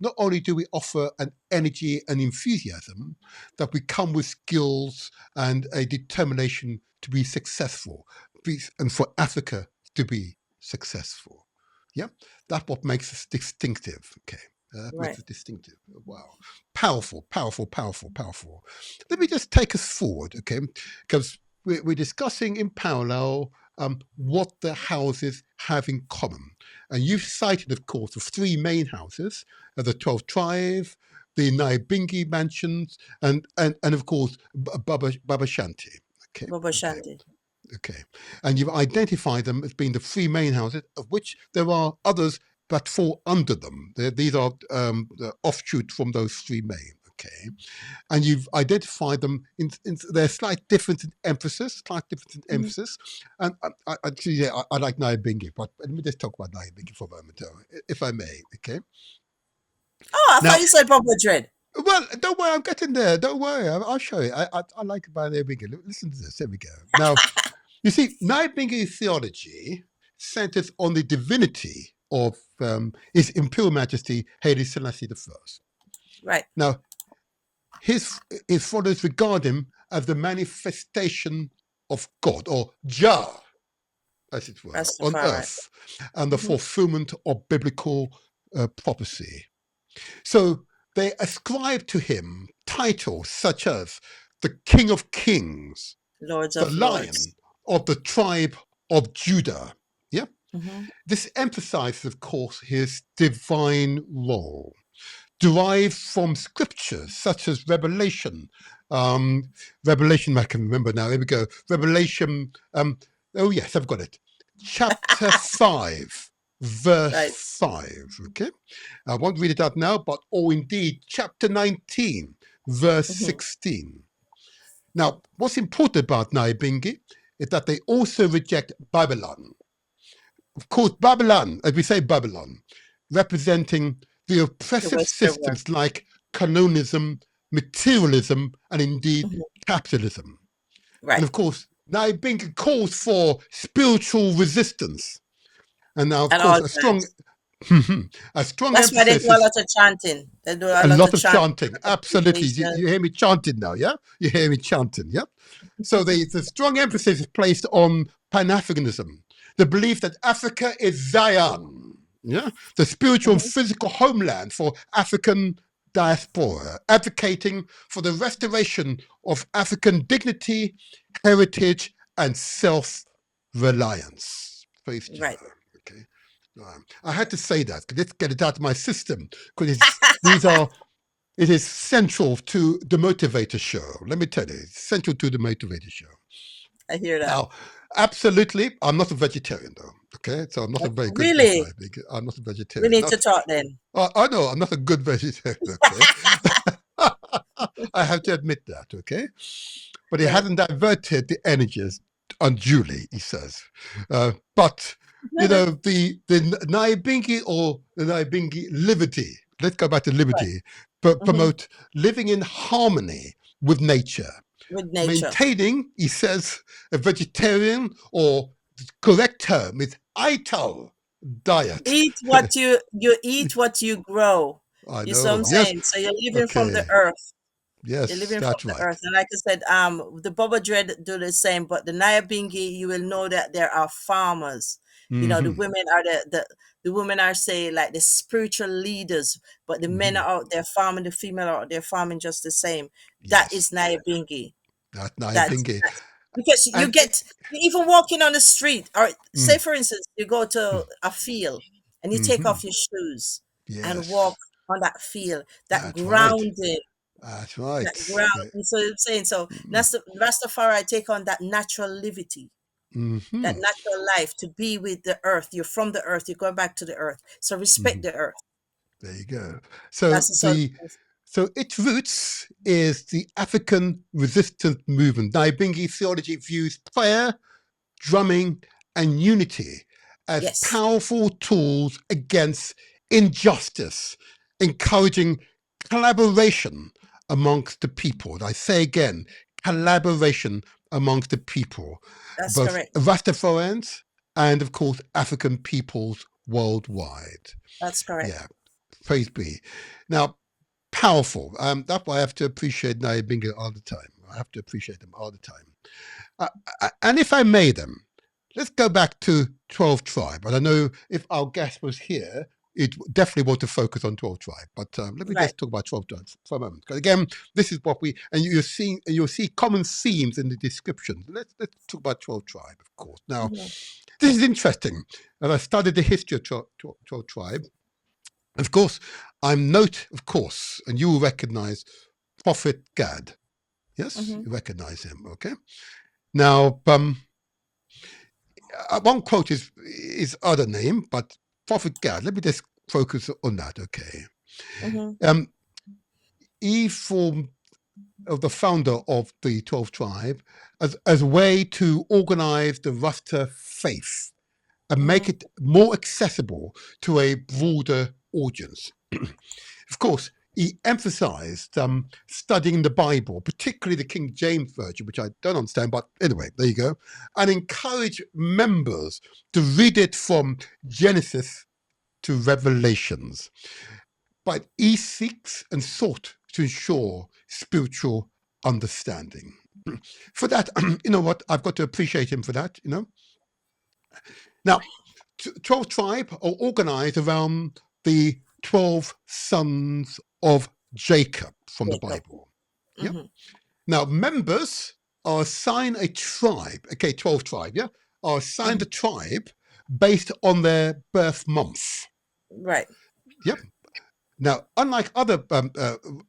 not only do we offer an energy and enthusiasm, that we come with skills and a determination to be successful, and for Africa to be successful. Yeah, that's what makes us distinctive. Okay, that makes right. us distinctive. Wow, powerful, powerful, powerful, powerful. Let me just take us forward, okay? Because we're discussing in parallel what the houses have in common. And you've cited, of course, the three main houses, the 12 tribes, the Naibingi mansions, and of course, Baba Shanti. Okay, Bobo okay, Shanti. okay. And you've identified them as being the three main houses, of which there are others that fall under them. These are the offshoot from those three main. Okay, and you've identified them in their slight difference in emphasis, Hmm. And actually, yeah, I like Nyabingi, but let me just talk about Nyabingi for a moment, if I may. Okay. Oh, I thought Now, you said Bobo Dread. well, don't worry, I'm getting there. Don't worry, I'll show you. I like about Nyabingi. Listen to this. Here we go. Now, you see, Nyabingi theology centers on the divinity of His Imperial Majesty Haile Selassie I. Right. Now, his his followers regard him as the manifestation of God, or Jah, as it were, on Rastafari. earth, and the Hmm. fulfillment of biblical prophecy. So they ascribe to him titles such as the King of Kings, Lords the of Lords. Lion of the tribe of Judah. Yeah, Hmm. this emphasizes, of course, his divine role, derived from scriptures such as Revelation. Revelation, I can remember now. Here we go. Revelation. Oh yes, I've got it. Chapter 5, verse Right. 5. Okay, I won't read it out now, but indeed, chapter 19, verse Hmm. 16. Now, what's important about Naibingi is that they also reject Babylon. Of course, Babylon, as we say Babylon, representing the The oppressive Western world. systems like colonialism, materialism, and indeed Hmm. capitalism. And Right. of course, Naibinga calls for spiritual resistance. And now, of At course, all times. a strong That's why they do emphasis a is lot of chanting. They do a a lot lot of of chanting, chanting. a lot of Absolutely. You meditation. hear me chanting now, yeah? You hear me chanting, yeah? So the strong emphasis is placed on Pan-Africanism, the belief that Africa is Zion, yeah? The spiritual and Hmm. physical homeland for African diaspora, advocating for the restoration of African dignity, heritage, and self-reliance. Praise Jah. Right. Okay. I had to say that. Let's get it out of my system because these are it is central to the Motivator show. Let me tell you, it's central to the Motivator show. I hear that. Now, absolutely, I'm not a vegetarian though. Okay, so I'm not a very good at this. Really? I'm not a We vegetarian. need to Not, talk then. I know I'm not a good vegetarian. Okay, I have to admit that. Okay, but he Right. hasn't diverted the energies unduly. He says, but you know the Naibingi or the Naibingi liberty. Let's go back to Right. liberty. Hmm. Promote living in harmony with nature, With nature. maintaining, he says, a vegetarian, or the correct term is ITAL diet. You eat what you grow. I You see what know. I'm Yes. saying? So you're living from the Okay. earth. You're Yes, living from that's the right. earth. And like I said, the Boba Dread do the same, but the Nyabingi, you will know that there are farmers. The Hmm. women are The women are, say, like the spiritual leaders, but the men Hmm. are out there farming, the female are out there farming just the same. That Yes, is Nyabingi. that That's, Naibingi. that's because you And get, even walking on the street, or say mm, for instance, you go to mm, a field and you take hmm, off your shoes and walk yes, on that field, that that's right. grounded, That's that right. ground. So I'm saying, so that's the Rastafari take on that natural livity, that Mm-hmm. natural life, to be with the earth. You're from the earth, you're going back to the earth. So respect Hmm. the earth. There you go. So That's the sort of so its roots is the African resistance movement. Naibingi theology views prayer, drumming, and unity as yes, powerful tools against injustice, encouraging collaboration amongst the people. And I say again, collaboration amongst the people, that's both correct. Rastafarians and, of course, African peoples worldwide. That's correct. Yeah, praise be. Now, powerful. That's why I have to appreciate Nyabinga all the time. I have to appreciate them all the time. And if I may, then, let's go back to 12 tribe. And I know if our guest was here, it definitely want to focus on 12 tribe. But let me Right. just talk about 12 tribe for a moment. Because again, this is what we, and you'll see common themes in the description. Let's talk about 12 tribe, of course. Now, Mhm. this is interesting. And I studied the history of 12 tribe. Of course, I'm note, of course, and you will recognize Prophet Gad. Yes, Mhm. you recognize him. Okay. Now, one quote is other name, but Prophet Gad. Let me just focus on that. Okay. Mhm. Um, he formed the founder of the 12 tribe as a way to organize the Rasta faith and make Mhm. it more accessible to a broader audience. Of course, he emphasized studying the Bible, particularly the King James Version, which I don't understand, but anyway, there you go, and encourage members to read it from Genesis to Revelations. But he seeks and sought to ensure spiritual understanding. For that, you know what? I've got to appreciate him for that, you know. Now, 12 tribe are organized around the 12 sons of Jacob from the Jacob. Bible. Yep. Mhm. Now, members are assigned a tribe, okay, 12 tribe, yeah, are assigned a Mhm. tribe based on their birth month. Right. Yep. Now, unlike other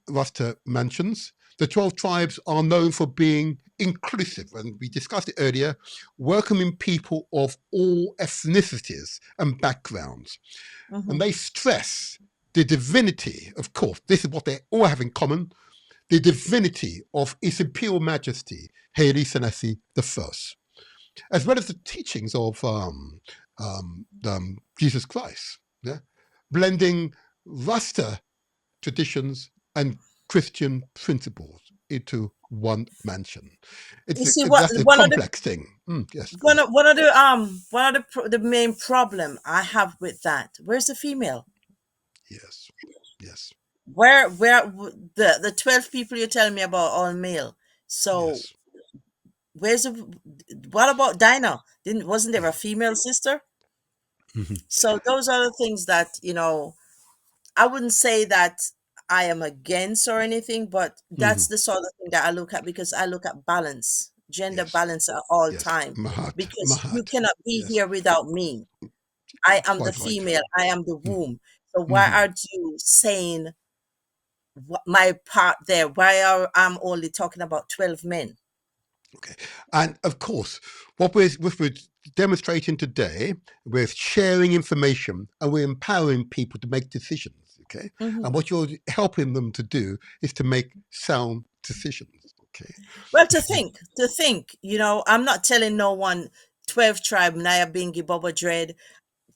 Rasta mansions, the 12 tribes are known for being inclusive, and we discussed it earlier, welcoming people of all ethnicities and backgrounds. And Mhm. they stress the divinity, of course, this is what they all have in common, the divinity of His Imperial Majesty, Haile Selassie I, as well as the teachings of Jesus Christ, yeah? Blending Rasta traditions and Christian principles into one mansion. You see, That's a complex thing. Yes, go on. the main problem I have with that. Where's the female? Yes, yes, The 12 people you're telling me about all male. So yes. where's the what about Dinah? Didn't wasn't there a Yeah. female sister? Mhm, So those are the things that, I wouldn't say that I am against or anything, but that's mhm. the sort of thing that I look at, because I look at balance, gender Yes, balance at all yes. time, Mahat, because you Mahat. cannot be Yes, here without me. I am the quite right. female, I am the Mhm, womb. So why mhm. aren't you saying my part there? Why are I'm only talking about 12 men? Okay. And of course, what we're demonstrating today, we're sharing information and we're empowering people to make decisions. Okay. Mhm. And what you're helping them to do is to make sound decisions. Okay. Well, to think, I'm not telling no one 12 tribe, Naya Bingi, Boba Dread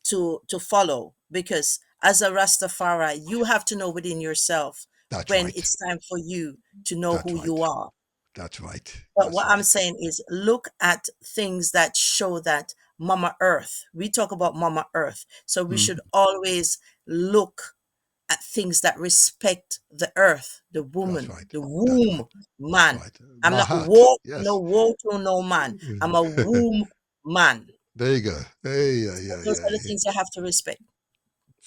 to follow, because as a Rastafari, you have to know within yourself That's when right. it's time for you to know That's who you right. are. That's right. But That's what I'm right. saying is, look at things that show that Mama Earth, we talk about Mama Earth. So we Mm, should always look at things that respect the earth, the that's woman, right. the That's right. womb That's man. right. I'm not Mahat. woe, no Yes. woe to no man. I'm a womb man. There you go. Hey, yeah, So yeah, those yeah, are the yeah. things I have to respect.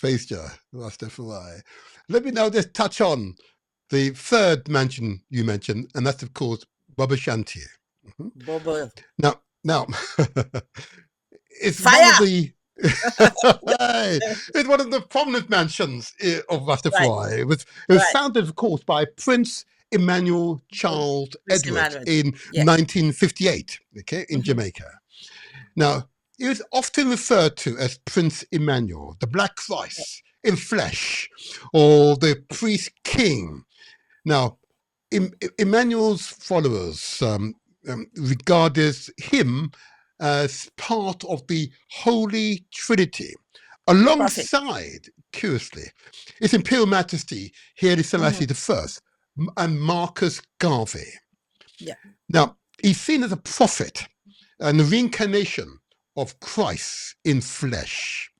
Praise Jah, Rastafari. Let me now just touch on the third mansion you mentioned, and that's of course Baba Shanti. Bobo. Now, it's one of Fire! the it's one of the prominent mansions of Right, Rastafari. It was right. founded, of course, by Prince Emmanuel Mm. Charles Mr. Edward Manuel. in Yeah. 1958, okay, in Hmm. Jamaica. Now, he was often referred to as Prince Emmanuel, the Black Christ in flesh, or the priest king. Now, Emmanuel's followers regarded him as part of the Holy Trinity, Prophet. alongside, curiously, His Imperial Majesty Haile Hmm. Selassie I and Marcus Garvey. Yeah. Now, he's seen as a prophet and the reincarnation of Christ in flesh.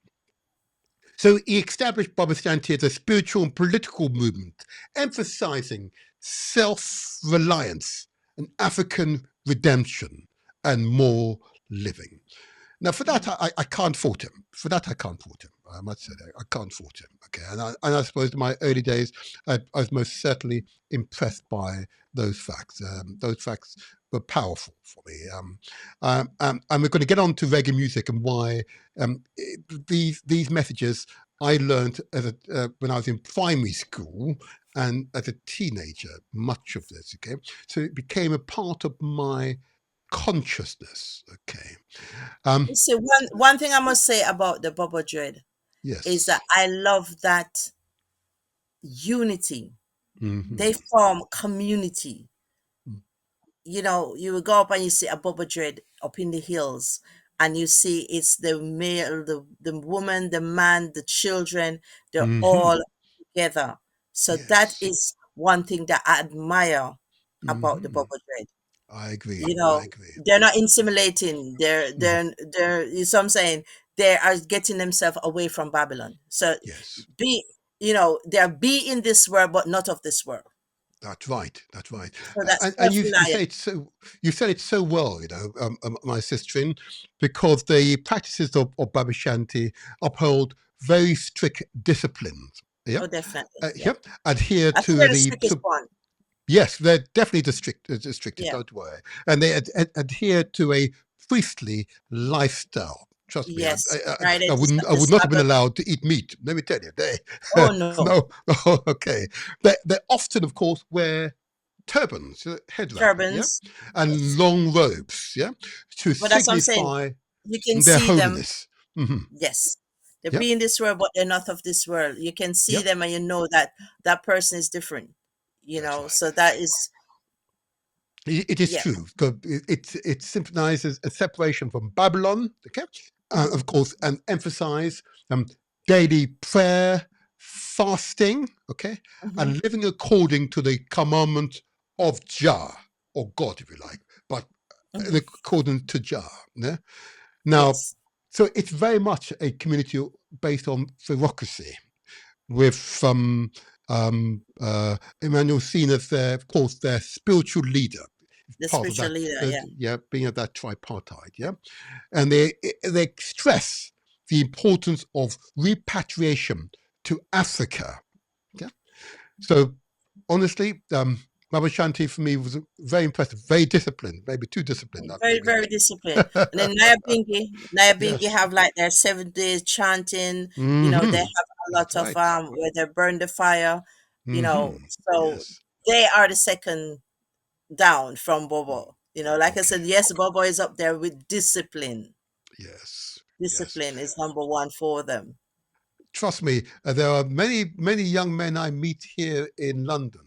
So he established Protestantism as a spiritual and political movement, emphasizing self-reliance and African redemption and moral living. Now, for that, Hmm. I can't fault him. For that, I can't fault him. I must say that. I can't fault him. Okay. And I suppose in my early days, I was most certainly impressed by those facts. Those facts were powerful for me. And we're going to get on to reggae music and why these messages I learned when I was in primary school and as a teenager, much of this. Okay. So it became a part of my consciousness. Okay. You see, one thing I must say about the Bobo Dread is Yes. that I love that unity. They Hmm. form community. You will go up and you see a Bobo Dread up in the hills, and you see it's the male, the woman, the man, the children, they're Hmm. all together. So that Yes. is one thing that I admire about the Hmm. Bobo Dread. I agree. You I know, agree. they're not intimidating. Mhm. You see what I'm saying? They are getting themselves away from Babylon. So Yes. they're be in this world, but not of this world. That's right. That's right. So that's And you self-reliant. say it so well. My sister, because the practices of Baba Shanti uphold very strict disciplines. Oh, Yep. definitely. Yeah. Yep. Adhere I think to they're the the strictest one. yes, they're definitely the strictest. Yeah. Don't worry, and they adhere to a priestly lifestyle. Trust me, Yes. Friday I to wouldn't. I the would not have been Sabbath. allowed to eat meat. Let me tell you, they Oh no. no. Okay, they often, of course, wear turbans, head wrap, yeah, Turbans. and Yes. long robes, yeah, to But that's what I'm saying. signify You can their see them. holiness. Hmm. Yes. They Yep, be in this world, but they're not of this world. You can see yep, them and you know that that person is different. that's right. So that is, It is yeah. true because it symbolizes a separation from Babylon, okay, Hmm. of course, and emphasize daily prayer, fasting, okay, Hmm. and living according to the commandment of Jah or God, if you like, but Hmm. according to Jah. Yeah? Now, Yes. so it's very much a community based on theocracy, with Emmanuel seen as their, of course, their spiritual leader, The part of spiritual that, leader. Yeah. yeah, being of that tripartite, yeah, and they stress the importance of repatriation to Africa. Yeah, so honestly, Baba Shanti for me was very impressive, very disciplined, maybe too disciplined, not Very, maybe. very disciplined. And then Naya Bingi Yes. have like their 7 days chanting. They Hmm. have a lot That's of right. where they burn the fire. Hmm. So Yes. they are the second down from Mm. Bobo. Like I Okay. said, yes, Bobo is up there with discipline. Yes. Yes. Discipline is number one for them. Trust me, there are many, many young men I meet here in London.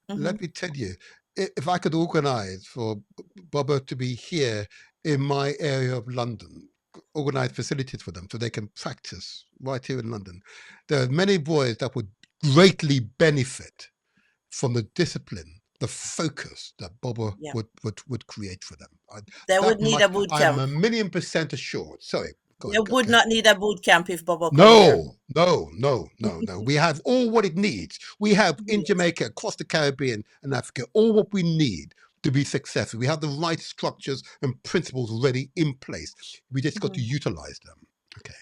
Hmm. Let me tell you, if I could organize for Bubba to be here in my area of London, organize facilities for them so they can practice right here in London, there are many boys that would greatly benefit from the discipline, the focus that Bubba Yeah, would create for them. they would That need a much, boot I'm camp. 1,000,000% assured. Sorry, go They ahead. would not need a boot camp if Bobo come here. No, no, no, no, no. We have all what it needs. We have in Yes. Jamaica, across the Caribbean and Africa, all what we need to be successful. We have the right structures and principles already in place. We just got to Hmm. utilize them. Okay.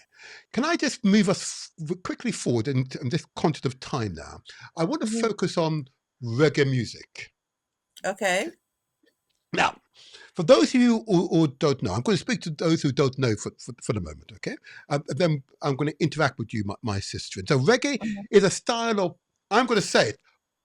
Can I just move us quickly forward in this context of time now? I want to Mhm. focus on reggae music. Okay. Now, for those of you who don't know, I'm going to speak to those who don't know for the moment, okay? Then I'm going to interact with you, my sister. And so reggae Mhm. is a style of, I'm going to say it,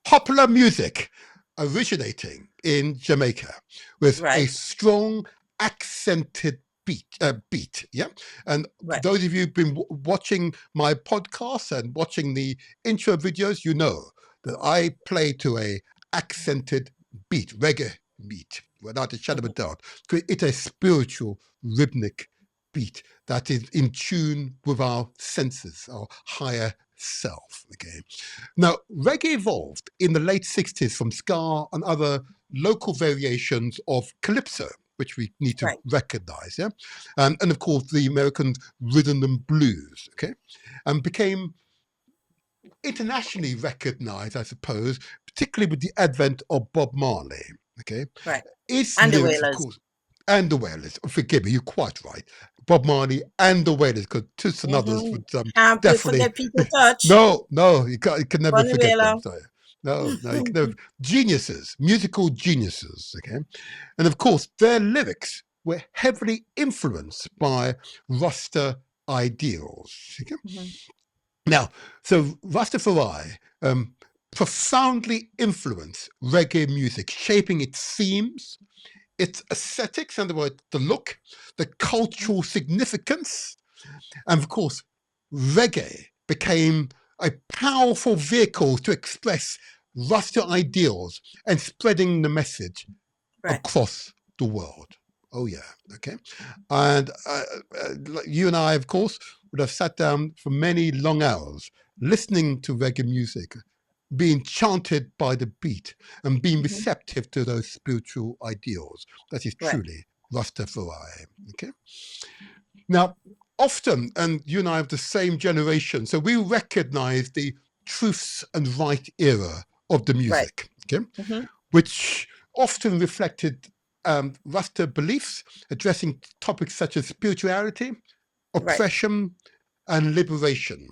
popular music originating in Jamaica with a Right. strong accented beat, yeah. And for Right. those of you who've been watching my podcast and watching the intro videos, you know that I play to a accented beat, reggae beat, without a shadow of a Mhm. doubt. It's a spiritual, rhythmic beat that is in tune with our senses, our higher self. Okay. Now, reggae evolved in the late 60s from ska and other local variations of calypso, which we need to Right. recognize, yeah, and of course the American rhythm and blues, okay, and became internationally recognized, I suppose, particularly with the advent of Bob Marley, okay. Right. Its And the lyrics, of Wailers. course, and the Wailers. Forgive me, you're quite right. Bob Marley and the Wailers, because Toots and others Mm-hmm. would Can't definitely. forget Peter Touch. No, no, you can never Bunny forget Wailer. them. Sorry. No, no, you can never. Geniuses, musical geniuses. Okay, and of course, their lyrics were heavily influenced by Rasta ideals. Okay? Mhm. Now, so Rastafari profoundly influenced reggae music, shaping its themes, its aesthetics, in other words, the look, the cultural significance, and of course, reggae became a powerful vehicle to express Rasta ideals and spreading the message Right. across the world. Oh yeah, okay. And you and I, of course, would have sat down for many long hours listening to reggae music, being chanted by the beat and being Mhm. receptive to those spiritual ideals. That is Right. truly Rastafari. Okay. Now, often, and you and I have the same generation, so we recognize the truths and right era of the Right. music, okay, Mhm. which often reflected Rasta beliefs, addressing topics such as spirituality, Right. oppression, and liberation.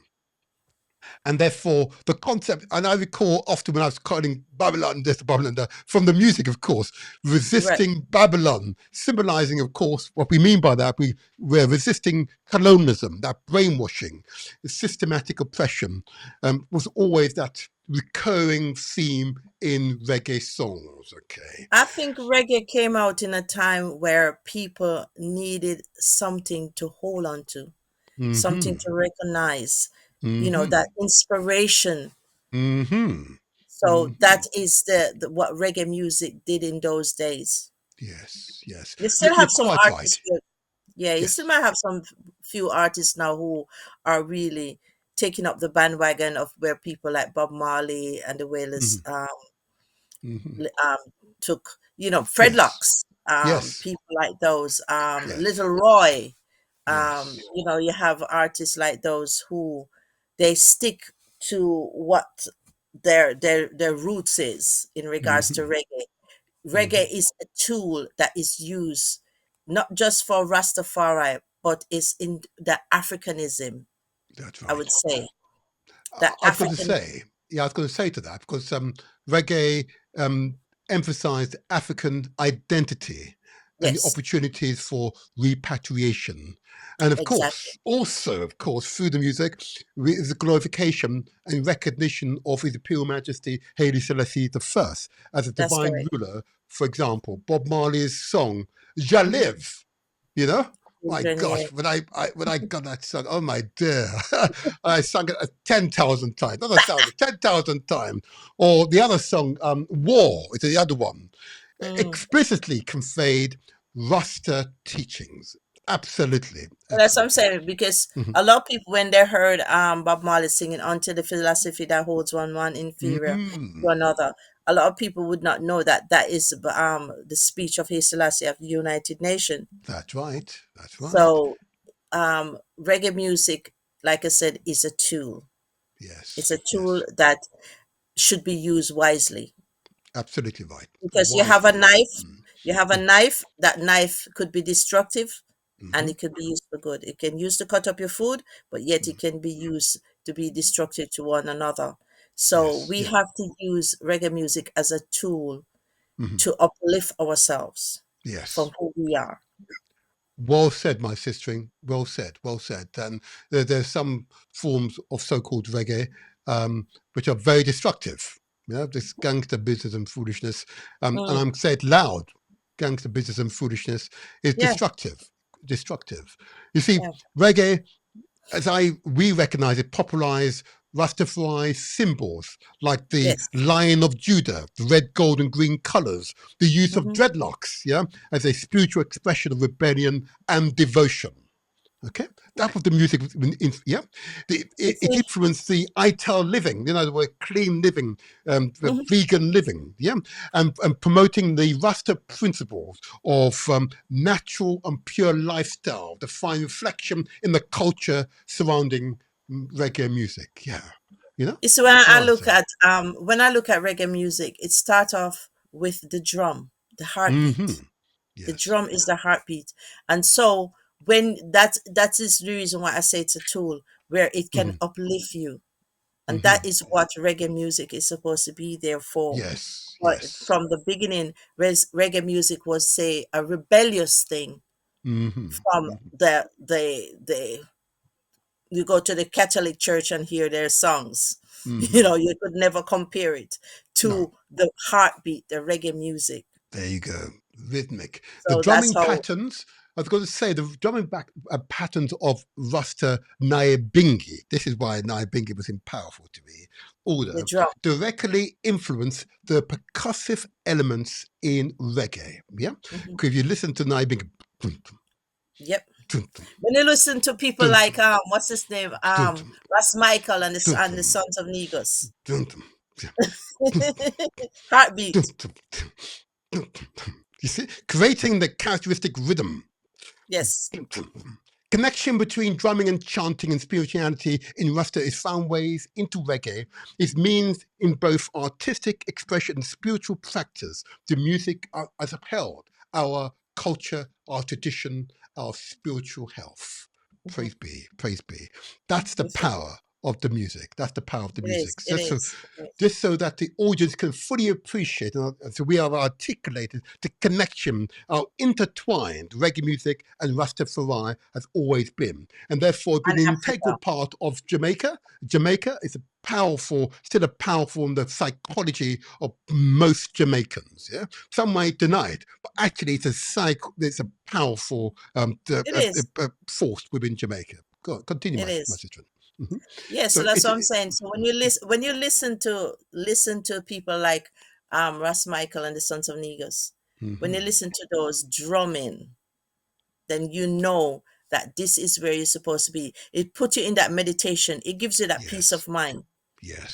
And therefore, the concept, and I recall often when I was calling Babylon this, Babylon that, from the music, of course, Right. resisting Babylon, symbolizing, of course, what we mean by that. We're resisting colonialism, that brainwashing, systematic oppression, was always that recurring theme in reggae songs. Okay. I think reggae came out in a time where people needed something to hold on to, something Mm-hmm. to recognize, Mm-hmm. that inspiration. Mm-hmm. So Mm-hmm. that is what reggae music did in those days. Yes, yes. You You're, still you're have some quite artists, right. yeah, you still Yes. might have some few artists now who are really taking up the bandwagon of where people like Bob Marley and the Wailers Mm-hmm. Mm-hmm. um, took, Yes. Fredlocks, Yes. people like those, Yes. Little Roy, Yes. you have artists like those who they stick to what their roots is in regards to Mm-hmm. reggae. Mm-hmm. Reggae is a tool that is used not just for Rastafari, but is in the Africanism, That's I right. would say. The I was going to African, say, yeah, I was going to say to that because reggae um, emphasized African identity and the yes, opportunities for repatriation. And of exactly. course, also, of course, through the music, is the glorification and recognition of His Imperial Majesty Haile Selassie I as a That's divine correct. ruler. For example, Bob Marley's song, Ja Mhm. Live, you know? My Children, yeah. gosh, when I got that song, oh my dear, I sang it 10,000 times, not 1,000, 10,000 times. Or the other song, War, is the other one, Mm. explicitly conveyed Rasta teachings. Absolutely, Well, that's what I'm absolutely. saying because Mhm. a lot of people when they heard Bob Marley singing "Until the philosophy that holds one inferior to Mm, another," a lot of people would not know that that is the speech of Haile Selassie of the United Nations. that's right, that's right. So reggae music, like I said, is a tool. It's Yes, a tool yes, that should be used wisely absolutely right. because Wisely. you have a knife. That knife could be destructive, and Mm-hmm. it could be used for good. It can use to cut up your food, but yet it can be used to be destructive to one another. So Yes. we Yeah. have to use reggae music as a tool Hmm. to uplift ourselves from Yes. who we are. Well said, my sister. Well said. Well said. And there's some forms of so-called reggae which are very destructive. You know, this gangster business and foolishness. And Mm, I'm saying it loud. Gangster business and foolishness is yeah, destructive. Destructive. You see, yeah, reggae, as we recognize it, popularized Rastafari symbols like the yes. Lion of Judah, the red, gold, and green colors, the use of Hmm. dreadlocks, yeah, as a spiritual expression of rebellion and devotion. Okay, that was the music. Yeah, it See, influenced the ITEL living, you know, the word clean living, the mhm. vegan living, yeah, and promoting the Rasta principles of natural and pure lifestyle, the fine reflection in the culture surrounding reggae music. Yeah, you know. It's Oh, so. when I look at reggae music, it starts off with the drum, the Mm-hmm. heartbeat. The Yes. drum is the heartbeat, and so when that is the reason why I say it's a tool where it can Mm-hmm. uplift you, and Mm-hmm. that is what reggae music is supposed to be there for. Yes. But Yes. from the beginning, reggae music was, say, a rebellious thing. Mm-hmm. From Mm-hmm. the you go to the Catholic Church and hear their songs. Mm-hmm. You could never compare it No. to the heartbeat, the reggae music. There you go. Rhythmic. The So that's drumming how patterns, I was going to say, the drumming back patterns of Rasta Nyabingi, this is why Nyabingi was powerful to me, the order, drum. directly influence the percussive elements in reggae. Yeah? Mhm. Because if you listen to Nyabingi, Yep. When you listen to people like what's his name, Ras Michael and the Sons of Negus, heartbeat. you see, creating the characteristic rhythm. Yes. Connection between drumming and chanting and spirituality in Rasta is found ways into reggae. It means in both artistic expression and spiritual practice, the music has upheld our culture, our tradition, our spiritual health. Mhm. Praise be, praise be. That's the You see, power of the music. That's the power of the it is. music. It is. It is. Just so that the audience can fully appreciate, and so we have articulated the connection, how intertwined reggae music and Rastafari has always been, and therefore been And an integral Africa. part of Jamaica. Jamaica is still a powerful in the psychology of most Jamaicans. Yeah, some might deny it, but actually it's a powerful It is. force within Jamaica. Go on, continue, It my is. sister. Mhm. Yeah, so So that's what I'm saying. So when you listen to people like Ras Michael and the Sons of Negus, when you mhm. listen to those drumming, then you know that this is where you're supposed to be. It puts you in that meditation. It gives you that peace Yes, of mind.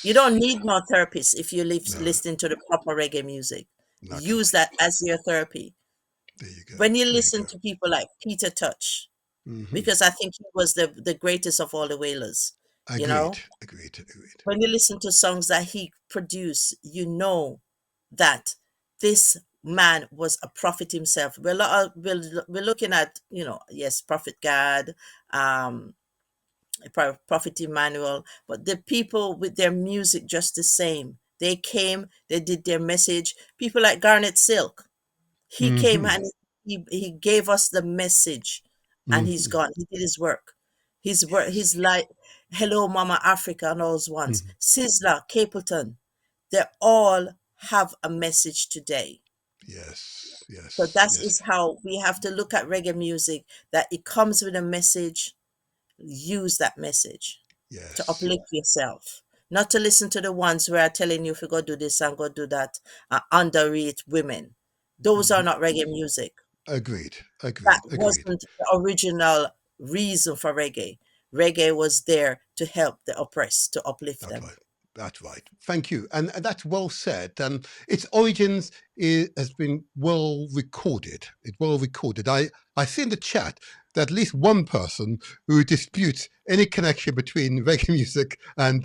You don't yes. need no therapist if you No, listening to the proper reggae music. not Use right. that as your therapy. There you go. When you There you listen go. to people like Peter Touch, Hmm. because I think he was the greatest of all the Wailers, you Agreed. know, Agreed. Agreed. when you listen to songs that he produced, you know that this man was a prophet himself. We're looking at, yes, Prophet God, um, Prophet Emmanuel, but the people with their music just the same. They came, they did their message. People like Garnet Silk, he came Hmm. and he gave us the message, and he's Hmm. gone. He did his work. His work. He's Yes. like Hello Mama Africa and all those ones. Hmm. Sizzler, Capleton, they all have a message today. Yes. So Yes. that Yes. is how we have to look at reggae music. That it comes with a message. Use that message to Yes. uplift yourself. Not to listen to the ones where are telling you if you go do this and go do that, underrate women. Those are Hmm. not reggae music. Agreed. That Agreed. Agreed. wasn't the original reason for reggae. Reggae was there to help the oppressed, to uplift That's them. right. That's right. Thank you. And that's well said. And its origins has been well recorded. It's well recorded. I see in the chat that at least one person who disputes any connection between reggae music and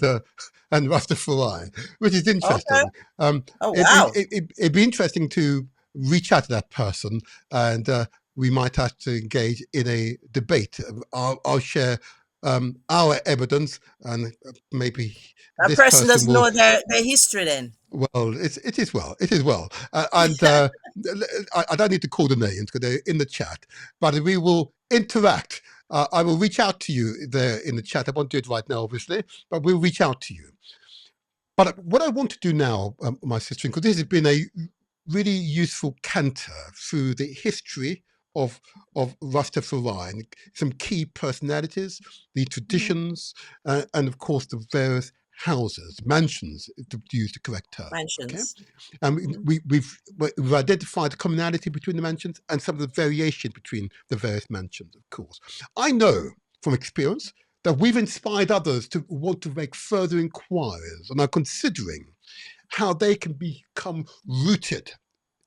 Rastafari, which is Okay. interesting. Oh wow. It'd be interesting to reach out to that person and we might have to engage in a debate. I'll share our evidence, and maybe A this person person doesn't will. know their history then. Well, it is well. It is well. And I don't need to call the names because they're in the chat, but we will interact. I will reach out to you there in the chat. I won't do it right now, obviously, but we'll reach out to you. But what I want to do now, my sister, because this has been a really useful canter through the history of Rastafari, and some key personalities, the traditions, and of course the various houses, mansions, to use the correct term. Okay, Mansions. and we've identified the commonality between the mansions and some of the variation between the various mansions. Of course, I know from experience that we've inspired others to want to make further inquiries and are considering how they can become rooted.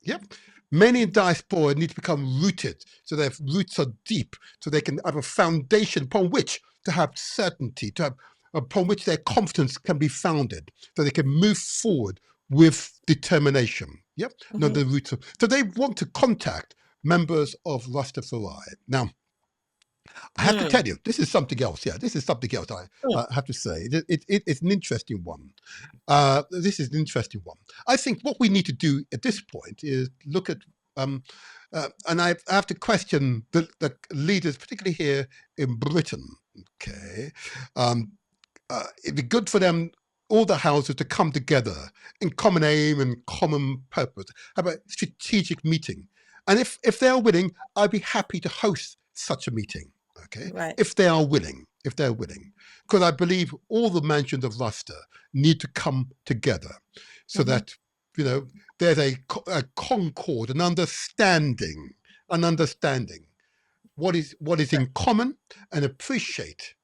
Yep. Many in diaspora need to become rooted so their roots are deep, so they can have a foundation upon which to have certainty, to have upon which their confidence can be founded, so they can move forward with determination. Yep. No, the roots of, so they want to contact members of Rastafari. Now, I have to tell you, this is something else. Yeah, this is something else. I have to say, it's an interesting one. This is an interesting one. I think what we need to do at this point is look at, and I have to question the leaders, particularly here in Britain. Okay, it'd be good for them, all the houses, to come together in common aim and common purpose. Have a strategic meeting, and if they're willing, I'd be happy to host such a meeting. Okay, Right. if they are willing, because I believe all the mansions of Rasta need to come together, so that there's a concord, an understanding what is in common, and appreciate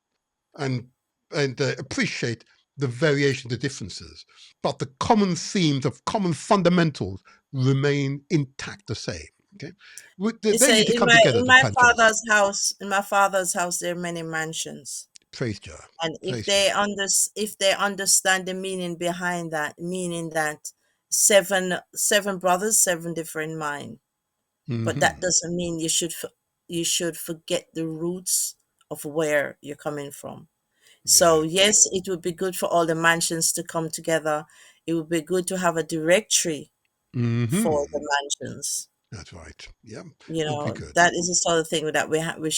appreciate the variation, the differences, but the common themes of common fundamentals remain intact, the same. Okay, You they say need to come together, in the Panchas. my father's house, there are many mansions. Praise Jah. And Praise Jah. if they understand the meaning behind that, meaning that seven brothers, seven different minds, but that doesn't mean you should forget the roots of where you're coming from. So Yeah. yes, it would be good for all the mansions to come together. It would be good to have a directory for the mansions. That's right. Yeah, You would be know, good. that is the sort of thing that we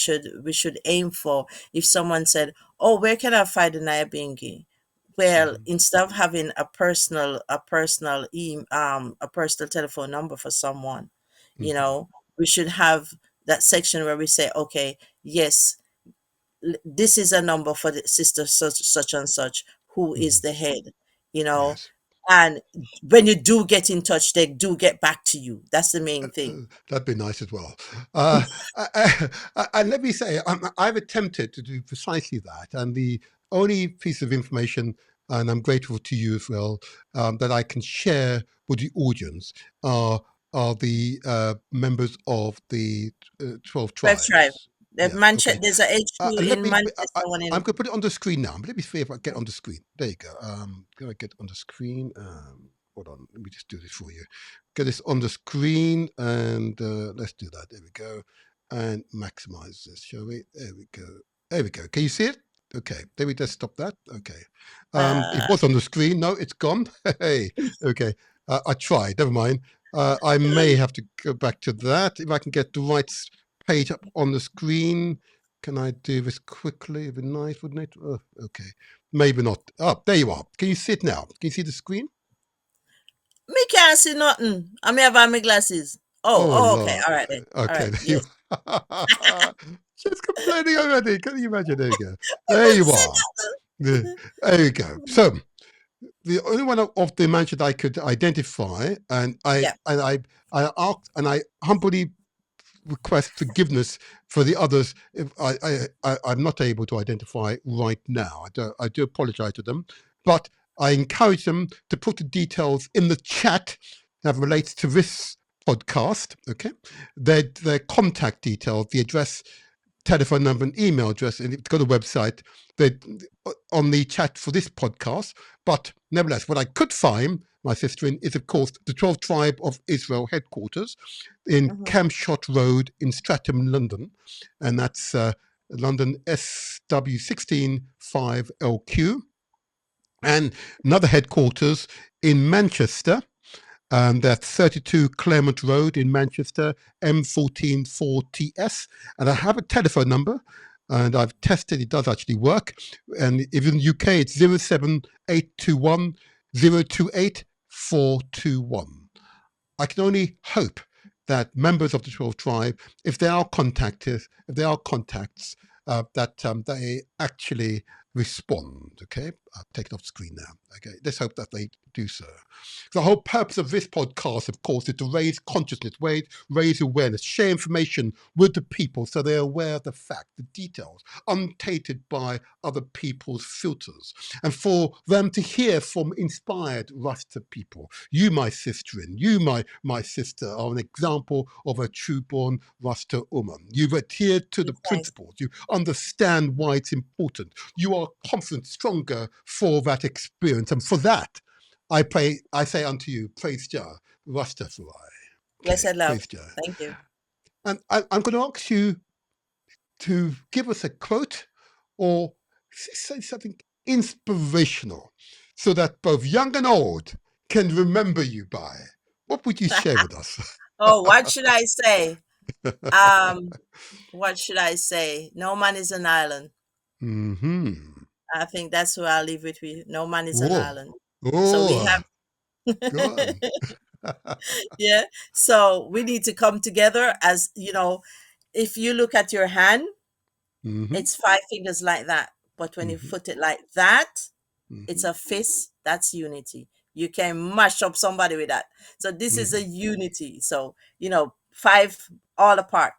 should aim for. If someone said, "Oh, where can I find the Nyabingi?" Well, instead of having a personal telephone number for someone, you know, we should have that section where we say, "Okay, yes, this is a number for the sister such and such, who is the head," you know, Yes. and when you do get in touch, they do get back to you. That's the main thing. That'd be nice as well. And let me say, I've attempted to do precisely that. And the only piece of information, and I'm grateful to you as well, that I can share with the audience are the members of the 12 Twelve tribe. tribes. Yeah. Okay. There's a HQ Let in me. Manchester, one I'm in. going to put it on the screen now. Let me see if I get on the screen. There you go. Can I get on the screen? Hold on. Let me just do this for you. Get this on the screen, and let's do that. There we go. And maximize this, shall we? There we go. There we go. Can you see it? Okay. There we just stop that. Okay. It was on the screen. No, it's gone. Hey. Okay. I tried. Never mind. I may have to go back to that if I can get the right page up on the screen. Can I do this quickly? It'd be nice, wouldn't it? Oh, okay. Maybe not. Oh, there you are. Can you see it now? Can you see the screen? Me can't see nothing. I may have on my glasses. Oh, Okay. Lord. All right then. All Okay, right. there you Yes. are. She's complaining already. Can you imagine? There you go. I There couldn't you see are. There you go. So, the only one of the mansions I could identify, and Yeah. I asked, and I humbly request forgiveness for the others if I'm not able to identify right now. I do apologize to them, but I encourage them to put the details in the chat that relates to this podcast. Okay, their contact details, the address, telephone number, and email address, and it's got a website that on the chat for this podcast. But nevertheless, what I could find my sister, is of course the 12th Tribe of Israel headquarters in Mm-hmm. Camshot Road in Streatham, London, and that's London SW16 5LQ, and another headquarters in Manchester. That's 32 Claremont Road in Manchester, M14 4TS. And I have a telephone number, and I've tested, it does actually work. And if in the UK, it's 07821 028 421. I can only hope that members of the 12th Tribe, if they are contacts, that they actually respond. Okay, I've taken off screen now. Okay, let's hope that they do so. The whole purpose of this podcast, of course, is to raise consciousness, raise awareness, share information with the people so they're aware of the fact, the details, untainted by other people's filters, and for them to hear from inspired Rasta people. You, my sister, and you, my sister, are an example of a true-born Rasta woman. You've adhered to the principles. You understand why it's important. You are confident, stronger for that experience, and for that, I say unto you, praise Jah, Rastafari. Blessed love. Praise Jah. Thank you. And I'm going to ask you to give us a quote or say something inspirational so that both young and old can remember you by. What would you share with us? Oh, what should I say? What should I say? No man is an island. Mm-hmm. I think that's where I'll leave it with. No man is an Oh, island. So we have go on. yeah. So we need to come together as, if you look at your hand, Mm-hmm. it's 5 fingers like that. But when you put it like that, it's a fist. That's unity. You can mash up somebody with that. So this is a unity. So, 5 all apart.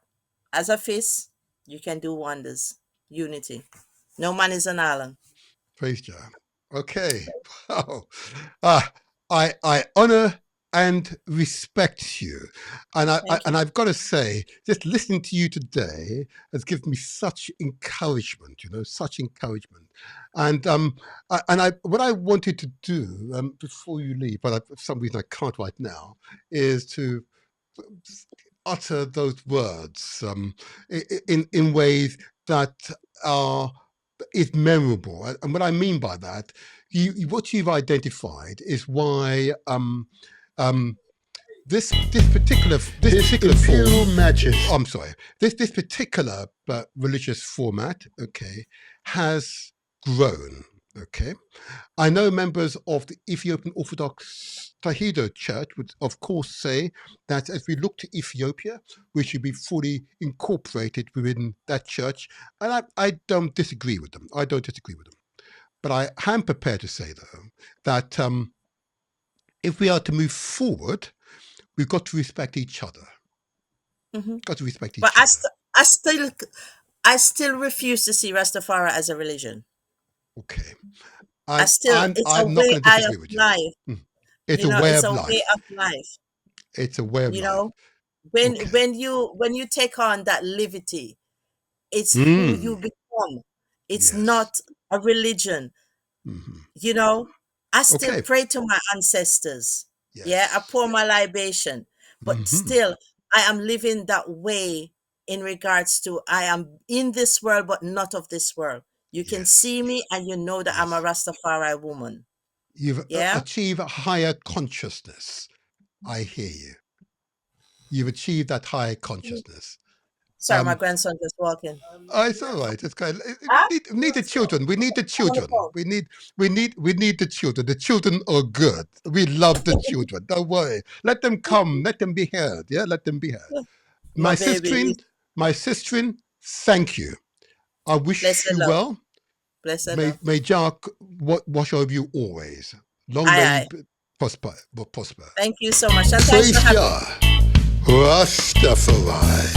As a fist, you can do wonders. Unity. No man is an island. Praise Jah. Okay. Wow. I honor and respect you, and I've got to say, just listening to you today has given me such encouragement. Such encouragement. And what I wanted to do before you leave, but for some reason I can't right now, is to utter those words in ways that is memorable. And what I mean by that, what you've identified is why this particular Imperial Majesty. I'm sorry. This particular religious format, okay, has grown. Okay, I know members of the Ethiopian Orthodox Tahido Church would, of course, say that as we look to Ethiopia, we should be fully incorporated within that church, and I don't disagree with them. But I am prepared to say, though, that if we are to move forward, we've got to respect each other. Got to respect each But other. I still refuse to see Rastafari as a religion. Okay. It's a way of life. It's a way of life. It's a way of life. It's a way of life. When you take on that livity, it's who you become. It's not a religion. I still pray to my ancestors. Yes. Yeah, I pour my libation, but still I am living that way in regards to I am in this world, but not of this world. You can see me and you know that I'm a Rastafari woman. You've achieved a higher consciousness. I hear you. You've achieved that higher consciousness. Sorry, my grandson just walking. It's all right. It's kind. We need the children. We need the children. We need the children. The children are good. We love the children. Don't worry. Let them come. Let them be heard. Yeah, let them be heard. My sister, thank you. I wish you well. May Jah watch over you always. Long may you prosper. Thank you so much. And thanks for having me. Rastafari.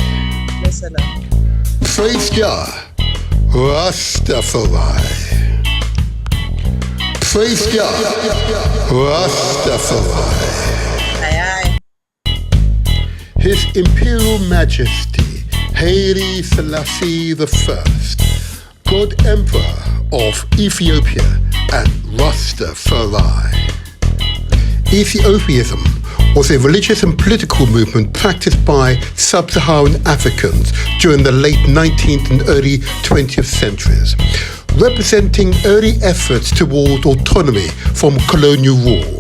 Praise Jah. Rastafari. Praise Jah. Rastafari. Aye. His Imperial Majesty Haile Selassie I, God Emperor of Ethiopia and Rastafari. Ethiopianism was a religious and political movement practiced by sub-Saharan Africans during the late 19th and early 20th centuries, representing early efforts toward autonomy from colonial rule.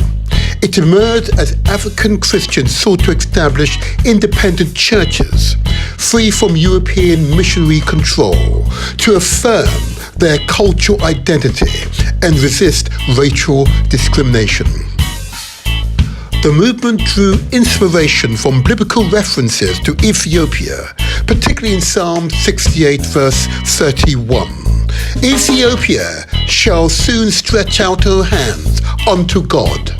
It emerged as African Christians sought to establish independent churches, free from European missionary control, to affirm their cultural identity and resist racial discrimination. The movement drew inspiration from biblical references to Ethiopia, particularly in Psalm 68 verse 31. Ethiopia shall soon stretch out her hands unto God.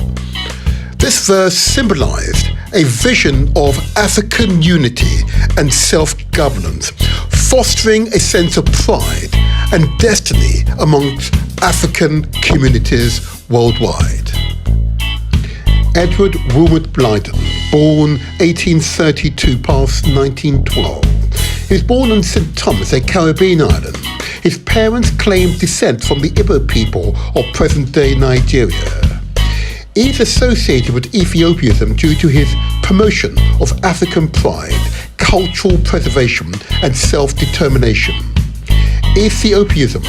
This verse symbolized a vision of African unity and self-governance, fostering a sense of pride and destiny amongst African communities worldwide. Edward Wilmot Blyden, born 1832 past 1912. He was born on St. Thomas, a Caribbean island. His parents claimed descent from the Igbo people of present-day Nigeria. He is associated with Ethiopianism due to his promotion of African pride, cultural preservation, and self-determination. Ethiopianism,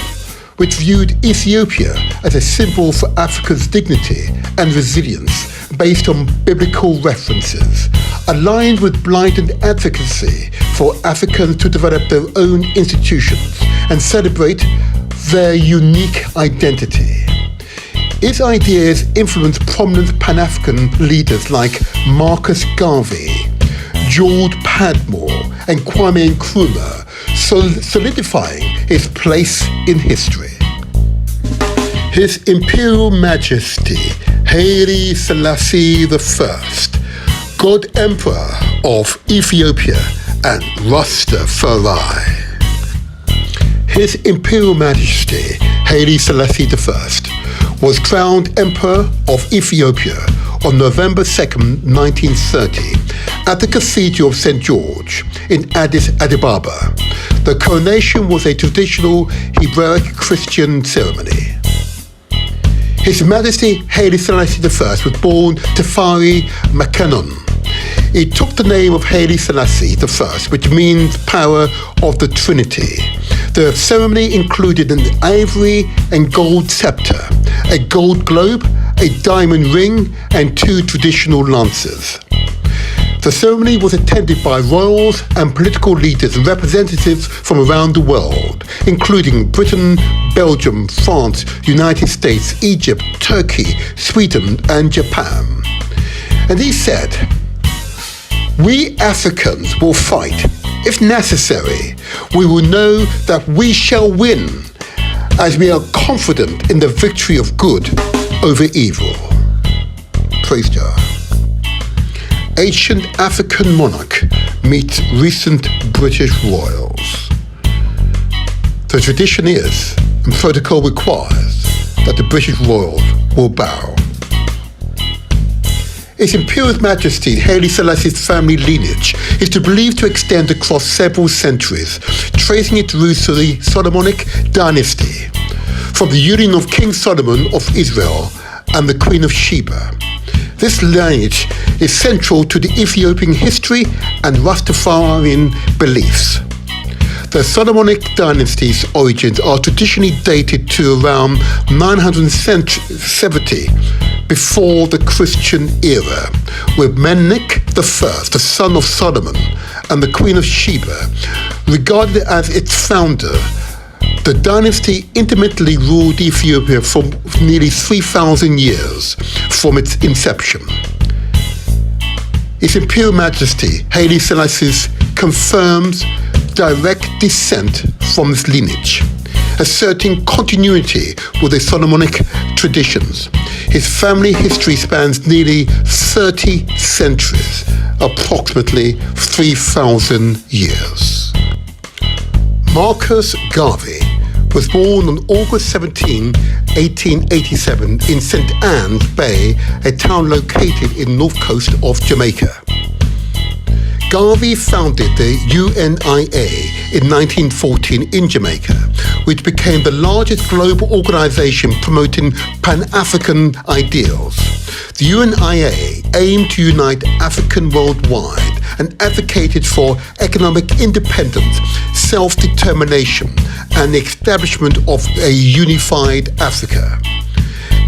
which viewed Ethiopia as a symbol for Africa's dignity and resilience based on biblical references, aligned with Blyden's advocacy for Africans to develop their own institutions and celebrate their unique identity. His ideas influenced prominent Pan-African leaders like Marcus Garvey, George Padmore, and Kwame Nkrumah, solidifying his place in history. His Imperial Majesty Haile Selassie I, God Emperor of Ethiopia and Rastafari. His Imperial Majesty Haile Selassie I was crowned Emperor of Ethiopia on November 2nd, 1930, at the Cathedral of St. George in Addis Ababa. The coronation was a traditional Hebraic Christian ceremony. His Majesty Haile Selassie I was born Tefari Makanon. He took the name of Haile Selassie I, which means power of the Trinity. The ceremony included an ivory and gold scepter, a gold globe, a diamond ring, and 2 traditional lances. The ceremony was attended by royals and political leaders and representatives from around the world, including Britain, Belgium, France, United States, Egypt, Turkey, Sweden, and Japan. And he said, "We Africans will fight. If necessary, we will know that we shall win, as we are confident in the victory of good over evil." Praise God. Ancient African monarch meets recent British royals. The tradition is, and protocol requires, that the British royals will bow. His Imperial Majesty Haile Selassie's family lineage is believed to extend across several centuries, tracing its roots to the Solomonic dynasty, from the union of King Solomon of Israel and the Queen of Sheba. This lineage is central to the Ethiopian history and Rastafarian beliefs. The Solomonic dynasty's origins are traditionally dated to around 970 before the Christian era, with Menelik I, the son of Solomon, and the Queen of Sheba, regarded as its founder. The dynasty intermittently ruled Ethiopia for nearly 3,000 years from its inception. His Imperial Majesty Haile Selassie confirms direct descent from this lineage, asserting continuity with the Solomonic traditions. His family history spans nearly 30 centuries, approximately 3,000 years. Marcus Garvey was born on August 17, 1887 in St. Anne's Bay, a town located in north coast of Jamaica. Garvey founded the UNIA in 1914 in Jamaica, which became the largest global organization promoting Pan-African ideals. the UNIA aimed to unite African worldwide and advocated for economic independence, self-determination, and the establishment of a unified Africa.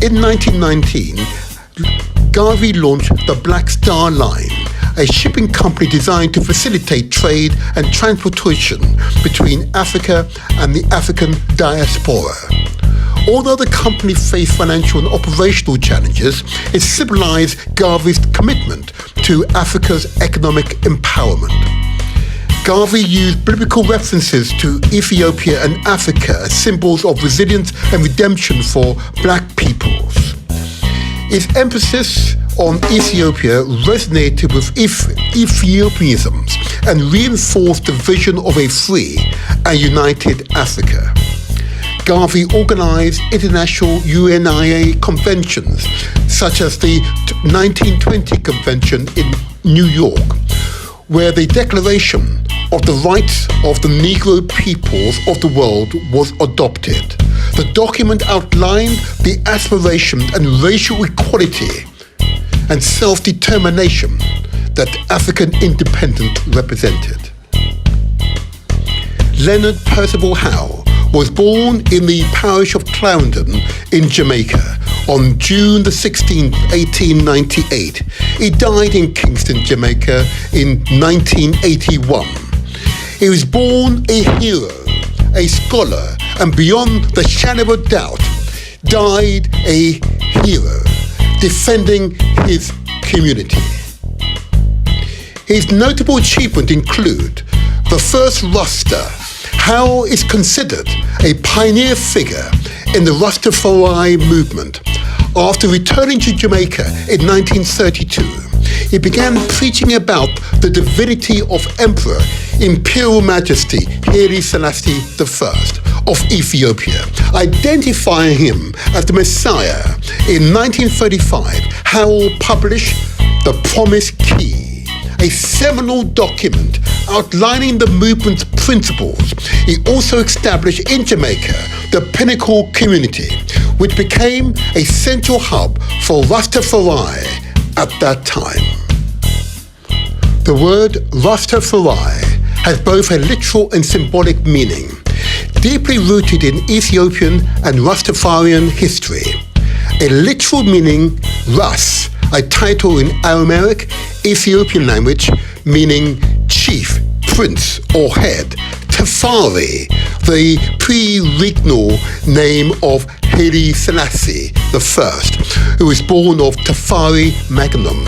In 1919, Garvey launched the Black Star Line, a shipping company designed to facilitate trade and transportation between Africa and the African diaspora. Although the company faced financial and operational challenges, it symbolized Garvey's commitment to Africa's economic empowerment. Garvey used biblical references to Ethiopia and Africa as symbols of resilience and redemption for black peoples. His emphasis on Ethiopia resonated with Ethiopianisms and reinforced the vision of a free and united Africa. Garvey organized international UNIA conventions, such as the 1920 convention in New York, where the Declaration of the Rights of the Negro Peoples of the World was adopted. The document outlined the aspiration and racial equality and self-determination that African independence represented. Leonard Percival Howe was born in the parish of Clarendon in Jamaica on June the 16th, 1898. He died in Kingston, Jamaica in 1981. He was born a hero, a scholar, and beyond the shadow of doubt, died a hero, defending his community. His notable achievements include the first Rasta. Howe is considered a pioneer figure in the Rastafari movement. After returning to Jamaica in 1932, he began preaching about the divinity of Emperor Imperial Majesty Haile Selassie I of Ethiopia, identifying him as the Messiah. In 1935, Howe published The Promise Key, a seminal document outlining the movement's principles. He also established in Jamaica the Pinnacle Community, which became a central hub for Rastafari at that time. The word Rastafari has both a literal and symbolic meaning, deeply rooted in Ethiopian and Rastafarian history. A literal meaning, Ras, a title in Aramaic, Ethiopian language, meaning chief, prince, or head. Tafari, the pre-regnal name of Haile Selassie I, who was born of Tafari Magnum.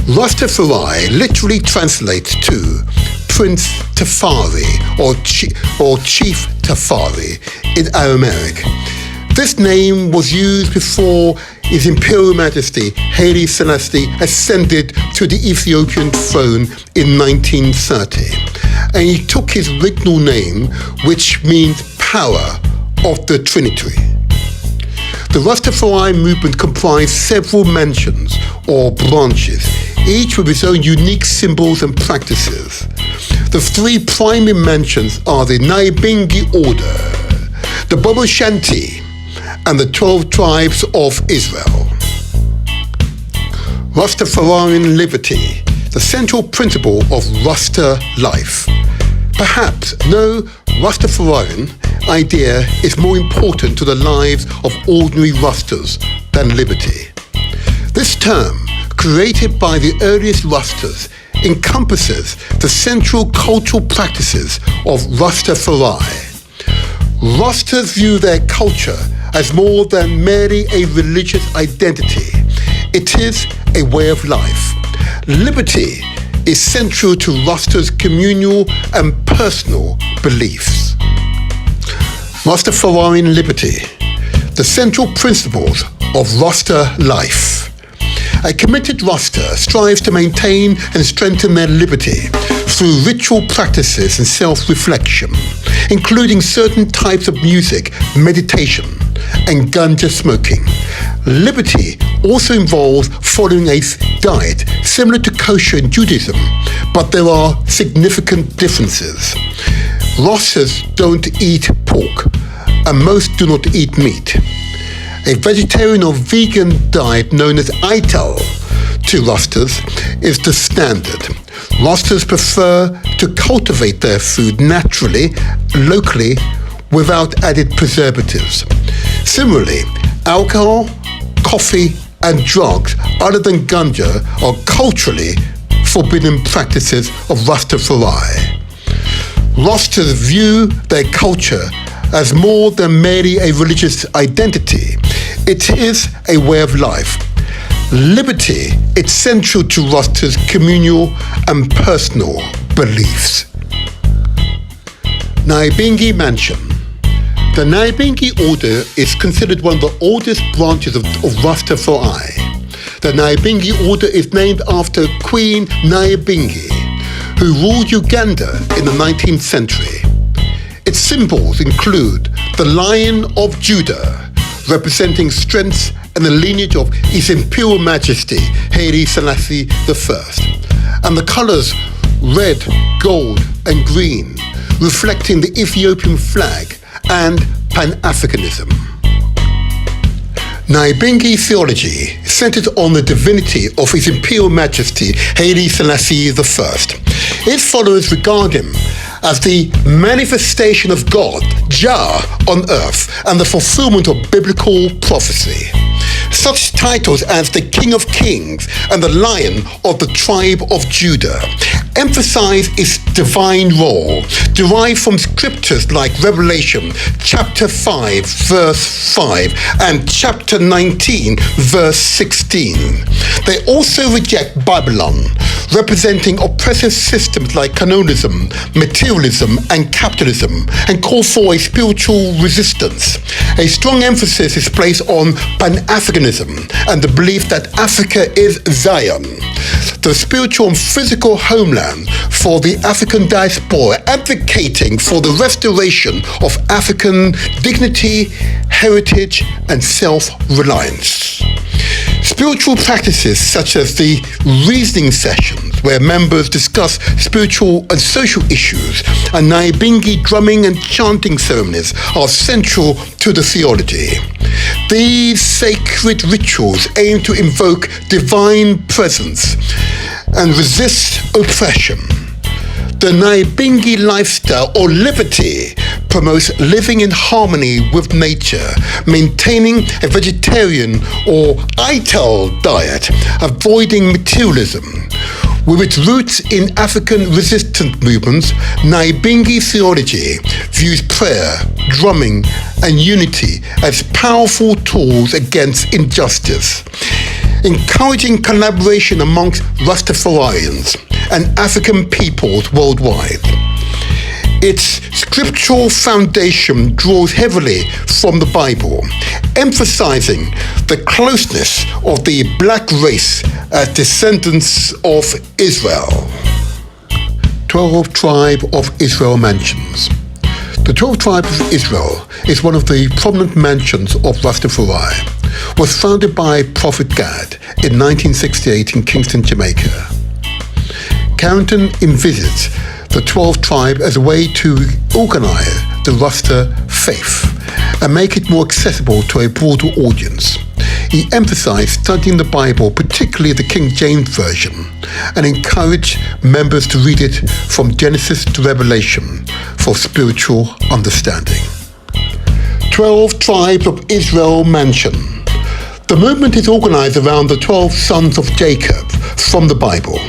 Rastafari literally translates to Prince Tafari or Chief Tafari in Aramaic. This name was used before His Imperial Majesty Haile Selassie ascended to the Ethiopian throne in 1930, and he took his original name, which means power of the Trinity. The Rastafari movement comprised several mansions or branches, each with its own unique symbols and practices. The three primary mansions are the Naibingi order, the Bobo Shanti, and the 12 tribes of Israel. Rastafarian liberty, the central principle of Rasta life. Perhaps no Rastafarian idea is more important to the lives of ordinary Rastas than liberty. This term, created by the earliest Rastas, encompasses the central cultural practices of Rastafari. Rastas view their culture as more than merely a religious identity. It is a way of life. Liberty is central to Rasta's communal and personal beliefs. Rastafarian liberty, the central principles of Rasta life. A committed Rasta strives to maintain and strengthen their liberty through ritual practices and self-reflection, including certain types of music, meditation, and ganja smoking. Liberty also involves following a diet similar to kosher in Judaism, but there are significant differences. Rastas don't eat pork, and most do not eat meat. A vegetarian or vegan diet known as ITAL to Rastas is the standard. Rastas prefer to cultivate their food naturally, locally, without added preservatives. Similarly, alcohol, coffee, and drugs other than ganja are culturally forbidden practices of Rastafari. Rastas view their culture as more than merely a religious identity. It is a way of life. Liberty is central to Rastas' communal and personal beliefs. Nyabingi Mansion. The Nyabingi order is considered one of the oldest branches of Rastafari. The Nyabingi order is named after Queen Nyabingi, who ruled Uganda in the 19th century. Its symbols include the Lion of Judah, representing strength and the lineage of His Imperial Majesty Haile Selassie I, and the colours red, gold and green, reflecting the Ethiopian flag and Pan-Africanism. Nyabingi theology centered on the divinity of His Imperial Majesty Haile Selassie I. Its followers regard him as the manifestation of God, Jah, on earth, and the fulfilment of biblical prophecy. Such titles as the King of Kings and the Lion of the tribe of Judah emphasize its divine role, derived from scriptures like Revelation chapter 5 verse 5 and chapter 19 verse 16. They also reject Babylon, representing oppressive systems like canonism, materialism and capitalism, and call for a spiritual resistance. A strong emphasis is placed on Pan-Africanism and the belief that Africa is Zion, the spiritual and physical homeland for the African diaspora, advocating for the restoration of African dignity, heritage, and self-reliance. Spiritual practices such as the reasoning sessions, where members discuss spiritual and social issues, and Nyabingi drumming and chanting ceremonies are central to the theology. These sacred rituals aim to invoke divine presence and resist oppression. The Nyabingi lifestyle or liberty promotes living in harmony with nature, maintaining a vegetarian or ITAL diet, avoiding materialism. With its roots in African resistance movements, Nyabingi theology views prayer, drumming, and unity as powerful tools against injustice, encouraging collaboration amongst Rastafarians and African peoples worldwide. Its scriptural foundation draws heavily from the Bible, emphasizing the closeness of the black race as descendants of Israel. 12 Tribe of Israel Mansions. The 12 Tribes of Israel is one of the prominent mansions of Rastafari. Was founded by Prophet Gad in 1968 in Kingston, Jamaica. Carrington envisaged the 12 tribe as a way to organize the Rasta faith and make it more accessible to a broader audience. He emphasized studying the Bible, particularly the King James Version, and encouraged members to read it from Genesis to Revelation for spiritual understanding. 12 Tribes of Israel Mansion. The movement is organized around the 12 sons of Jacob from the Bible,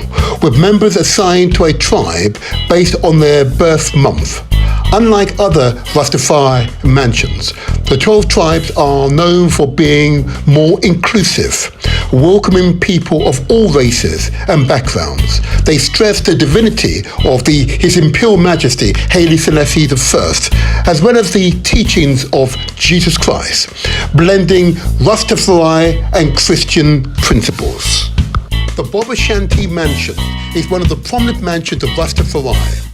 with members assigned to a tribe based on their birth month. Unlike other Rastafari mansions, the 12 tribes are known for being more inclusive, welcoming people of all races and backgrounds. They stress the divinity of His Imperial Majesty Haile Selassie I, as well as the teachings of Jesus Christ, blending Rastafari and Christian principles. The Bob Ashanti Mansion is one of the prominent mansions of Rastafari.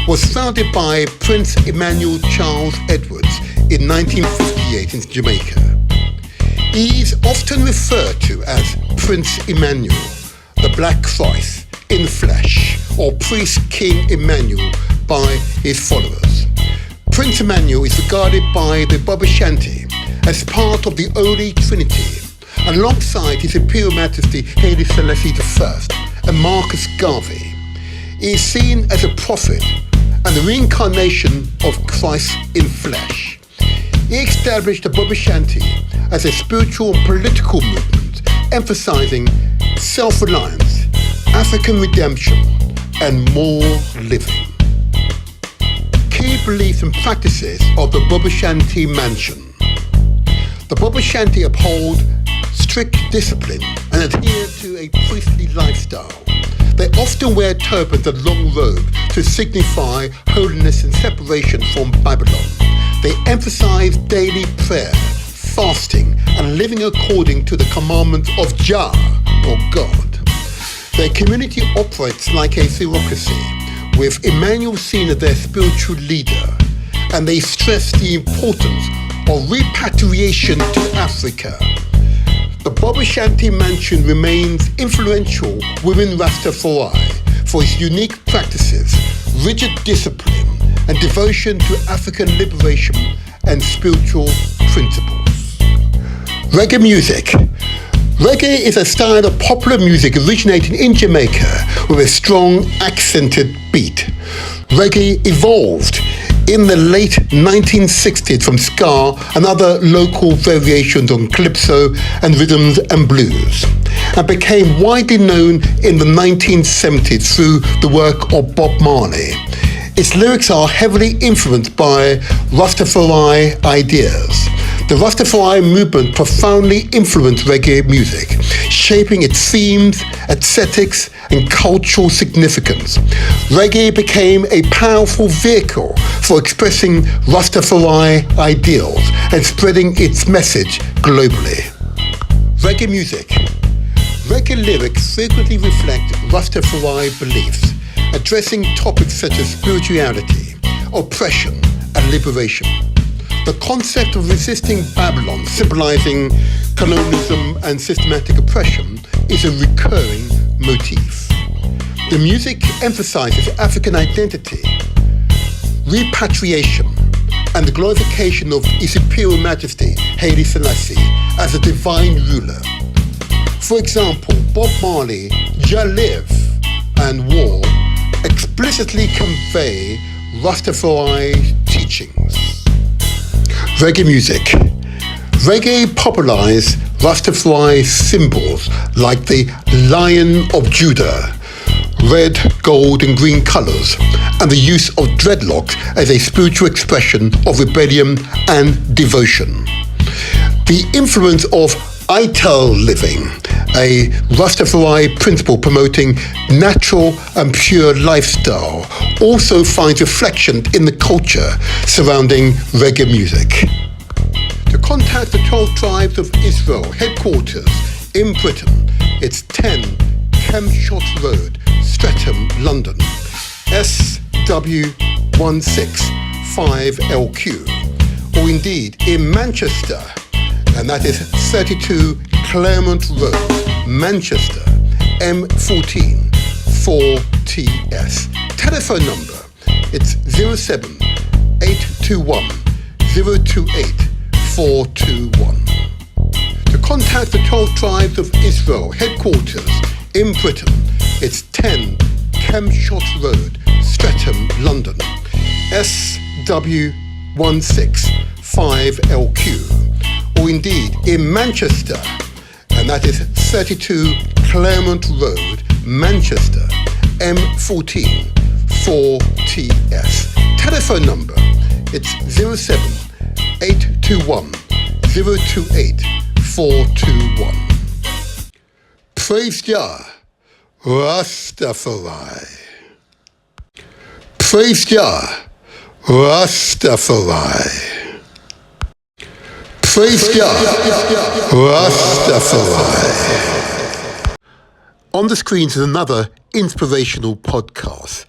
Was founded by Prince Emmanuel Charles Edwards in 1958 in Jamaica. He is often referred to as Prince Emmanuel, the Black Christ in flesh, or Priest King Emmanuel by his followers. Prince Emmanuel is regarded by the Bob Ashanti as part of the Holy Trinity, alongside His Imperial Majesty Haile Selassie I and Marcus Garvey. He is seen as a prophet and the reincarnation of Christ in flesh. He established the Bob Ashanti as a spiritual and political movement, emphasizing self-reliance, African redemption, and more living. Key beliefs and practices of the Bob Ashanti Mansion. The Bob Ashanti uphold strict discipline and adhere to a priestly lifestyle. They often wear turbans and long robes to signify holiness and separation from Babylon. They emphasize daily prayer, fasting, and living according to the commandments of Jah, or God. Their community operates like a theocracy, with Emmanuel seen as their spiritual leader, and they stress the importance of repatriation to Africa. The Bob Ashanti Mansion remains influential within Rastafari for its unique practices, rigid discipline, and devotion to African liberation and spiritual principles. Reggae music. Reggae is a style of popular music originating in Jamaica with a strong accented beat. Reggae evolved in the late 1960s from ska and other local variations on calypso and rhythms and blues, and became widely known in the 1970s through the work of Bob Marley. Its lyrics are heavily influenced by Rastafari ideas. The Rastafari movement profoundly influenced reggae music, shaping its themes, aesthetics, and cultural significance. Reggae became a powerful vehicle for expressing Rastafari ideals and spreading its message globally. Reggae music. Reggae lyrics frequently reflect Rastafari beliefs, addressing topics such as spirituality, oppression, and liberation. The concept of resisting Babylon, symbolizing colonialism and systematic oppression, is a recurring motif. The music emphasizes African identity, repatriation, and the glorification of His Imperial Majesty Haile Selassie as a divine ruler. For example, Bob Marley, Jah Live, and War explicitly convey Rastafari teachings. Reggae music. Reggae popularized Rastafari symbols like the Lion of Judah, red, gold, and green colors, and the use of dreadlocks as a spiritual expression of rebellion and devotion. The influence of Ital living, a Rastafari principle promoting natural and pure lifestyle, also finds reflection in the culture surrounding reggae music. To contact the 12 Tribes of Israel headquarters in Britain, it's 10 Kemshot Road, Streatham, London, SW165LQ, or indeed in Manchester, and that is 32 Claremont Road, Manchester, M14 4TS. Telephone number, it's 07 821 028 421. To contact the 12 Tribes of Israel headquarters in Britain, it's 10 Kemshot Road, Streatham, London, SW165LQ, or indeed in Manchester, and that is 32 Claremont Road, Manchester, M14 4TS. Telephone number, it's 07 821 028 421. Praise Jah, Rastafari. Praise Jah, Rastafari. Praise Jah, Rastafari. On the screens is another inspirational podcast